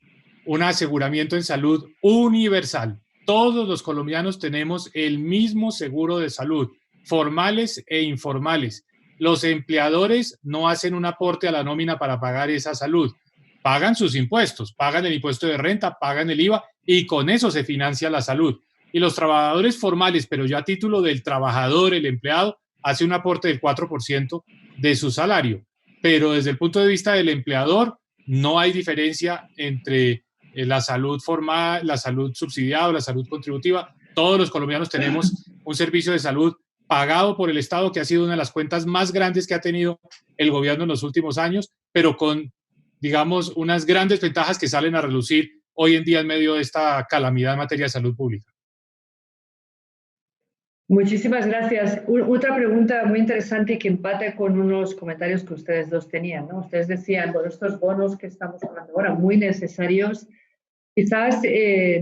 un aseguramiento en salud universal. Todos los colombianos tenemos el mismo seguro de salud, formales e informales. Los empleadores no hacen un aporte a la nómina para pagar esa salud. Pagan sus impuestos, pagan el impuesto de renta, pagan el IVA y con eso se financia la salud. Y los trabajadores formales, pero ya a título del trabajador, el empleado, hace un aporte del 4% de su salario. Pero desde el punto de vista del empleador, no hay diferencia entre la salud formal, la salud subsidiada o la salud contributiva. Todos los colombianos tenemos un servicio de salud pagado por el Estado, que ha sido una de las cuentas más grandes que ha tenido el gobierno en los últimos años, pero con, digamos, unas grandes ventajas que salen a relucir hoy en día en medio de esta calamidad en materia de salud pública. Muchísimas gracias. Otra pregunta muy interesante que empata con unos comentarios que ustedes dos tenían, ¿no? Ustedes decían, bueno, estos bonos que estamos hablando ahora, muy necesarios, quizás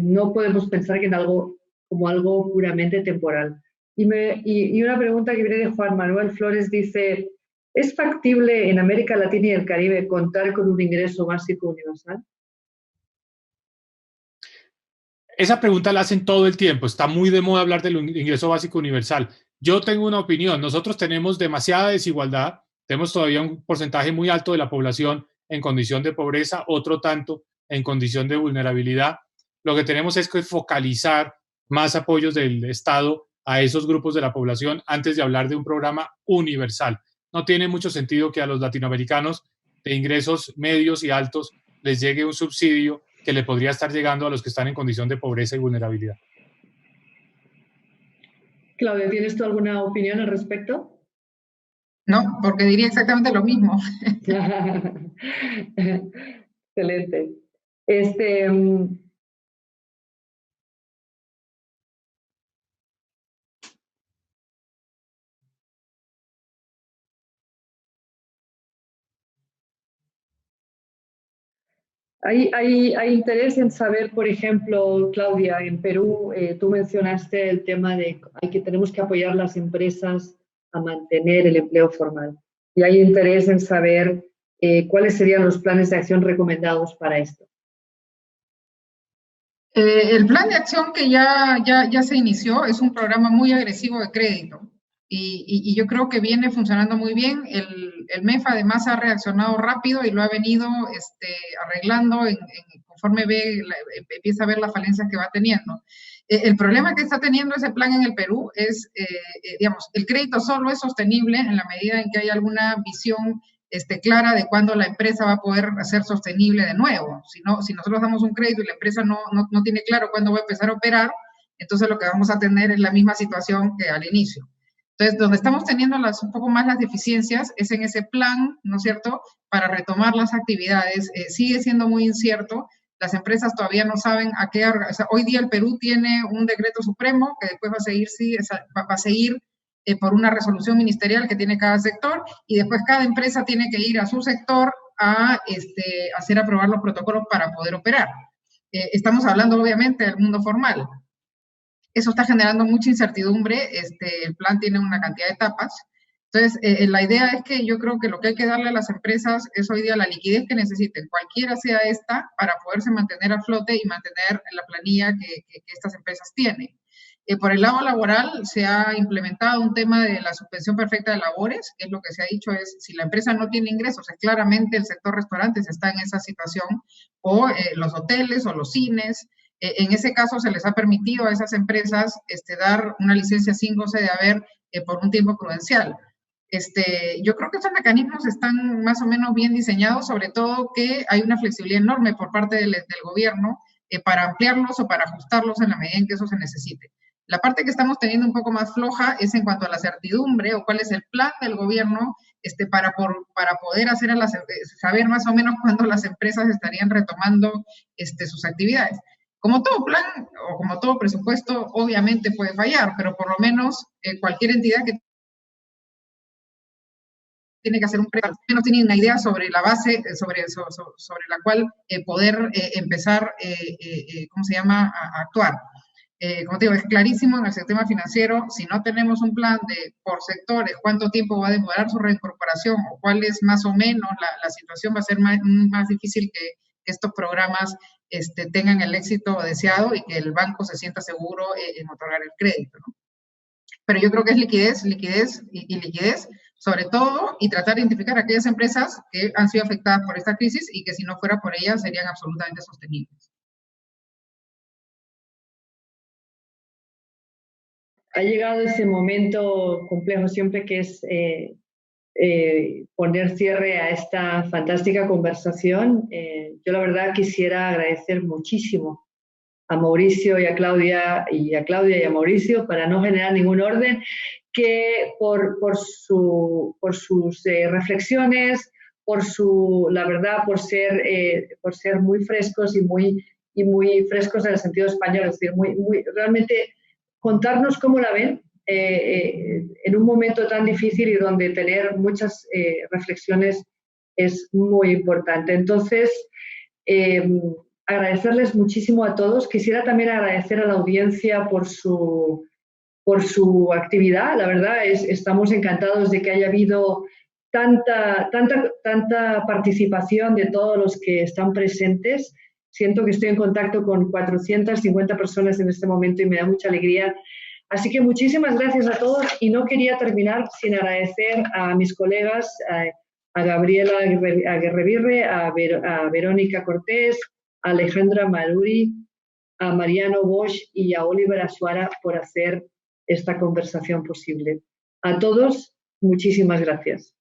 no podemos pensar que en como algo puramente temporal. Y una pregunta que viene de Juan Manuel Flores dice, ¿es factible en América Latina y el Caribe contar con un ingreso básico universal? Esa pregunta la hacen todo el tiempo. Está muy de moda hablar del ingreso básico universal. Yo tengo una opinión. Nosotros tenemos demasiada desigualdad. Tenemos todavía un porcentaje muy alto de la población en condición de pobreza, otro tanto en condición de vulnerabilidad. Lo que tenemos es que focalizar más apoyos del Estado a esos grupos de la población antes de hablar de un programa universal. No tiene mucho sentido que a los latinoamericanos de ingresos medios y altos les llegue un subsidio que le podría estar llegando a los que están en condición de pobreza y vulnerabilidad. Claudia, ¿tienes tú alguna opinión al respecto? No, porque diría exactamente lo mismo. Excelente. Hay interés en saber, por ejemplo, Claudia, en Perú, tú mencionaste el tema de que tenemos que apoyar las empresas a mantener el empleo formal. Y hay interés en saber cuáles serían los planes de acción recomendados para esto. El plan de acción que ya se inició es un programa muy agresivo de crédito. Y yo creo que viene funcionando muy bien. El MEF además ha reaccionado rápido y lo ha venido arreglando conforme empieza a ver las falencias que va teniendo. El problema que está teniendo ese plan en el Perú es, digamos, el crédito solo es sostenible en la medida en que hay alguna visión clara de cuándo la empresa va a poder ser sostenible de nuevo. Si nosotros damos un crédito y la empresa no tiene claro cuándo va a empezar a operar, entonces lo que vamos a tener es la misma situación que al inicio. Entonces, donde estamos teniendo un poco más las deficiencias es en ese plan, ¿no es cierto?, para retomar las actividades. Sigue siendo muy incierto. Las empresas todavía no saben a qué... O sea, hoy día el Perú tiene un decreto supremo que después va a seguir por una resolución ministerial que tiene cada sector y después cada empresa tiene que ir a su sector a hacer aprobar los protocolos para poder operar. estamos hablando obviamente del mundo formal. Eso está generando mucha incertidumbre, el plan tiene una cantidad de etapas. Entonces, la idea es que yo creo que lo que hay que darle a las empresas es hoy día la liquidez que necesiten, cualquiera sea esta, para poderse mantener a flote y mantener la planilla que estas empresas tienen. Por el lado laboral, se ha implementado un tema de la suspensión perfecta de labores, que es lo que se ha dicho es, si la empresa no tiene ingresos, es claramente el sector restaurantes está en esa situación, o los hoteles o los cines. En ese caso, se les ha permitido a esas empresas dar una licencia sin goce de haber por un tiempo prudencial. Yo creo que estos mecanismos están más o menos bien diseñados, sobre todo que hay una flexibilidad enorme por parte del gobierno para ampliarlos o para ajustarlos en la medida en que eso se necesite. La parte que estamos teniendo un poco más floja es en cuanto a la certidumbre o cuál es el plan del gobierno para poder saber más o menos cuándo las empresas estarían retomando sus actividades. Como todo plan o como todo presupuesto, obviamente puede fallar, pero por lo menos cualquier entidad que tiene que hacer un plan, menos tiene una idea sobre la base, sobre la cual poder empezar, a actuar. Como te digo, es clarísimo en el sistema financiero, si no tenemos un plan de por sectores, cuánto tiempo va a demorar su reincorporación o cuál es más o menos la situación, va a ser más difícil que estos programas tengan el éxito deseado y que el banco se sienta seguro en otorgar el crédito, ¿no? Pero yo creo que es liquidez y liquidez, sobre todo, y tratar de identificar aquellas empresas que han sido afectadas por esta crisis y que si no fuera por ellas serían absolutamente sostenibles. Ha llegado ese momento complejo siempre que es poner cierre a esta fantástica conversación. Yo la verdad quisiera agradecer muchísimo a Mauricio y a Claudia y a Mauricio, para no generar ningún orden, que por sus reflexiones, la verdad, por ser muy frescos y muy frescos en el sentido español, es decir, realmente contarnos cómo la ven en un momento tan difícil y donde tener muchas reflexiones es muy importante. Entonces, agradecerles muchísimo a todos. Quisiera también agradecer a la audiencia por su actividad. La verdad, estamos encantados de que haya habido tanta participación de todos los que están presentes. Siento que estoy en contacto con 450 personas en este momento y me da mucha alegría. Así que muchísimas gracias a todos y no quería terminar sin agradecer a mis colegas, a Gabriela Aguirre, a Verónica Cortés, a Alejandra Maruri, a Mariano Bosch y a Oliver Azuara por hacer esta conversación posible. A todos, muchísimas gracias.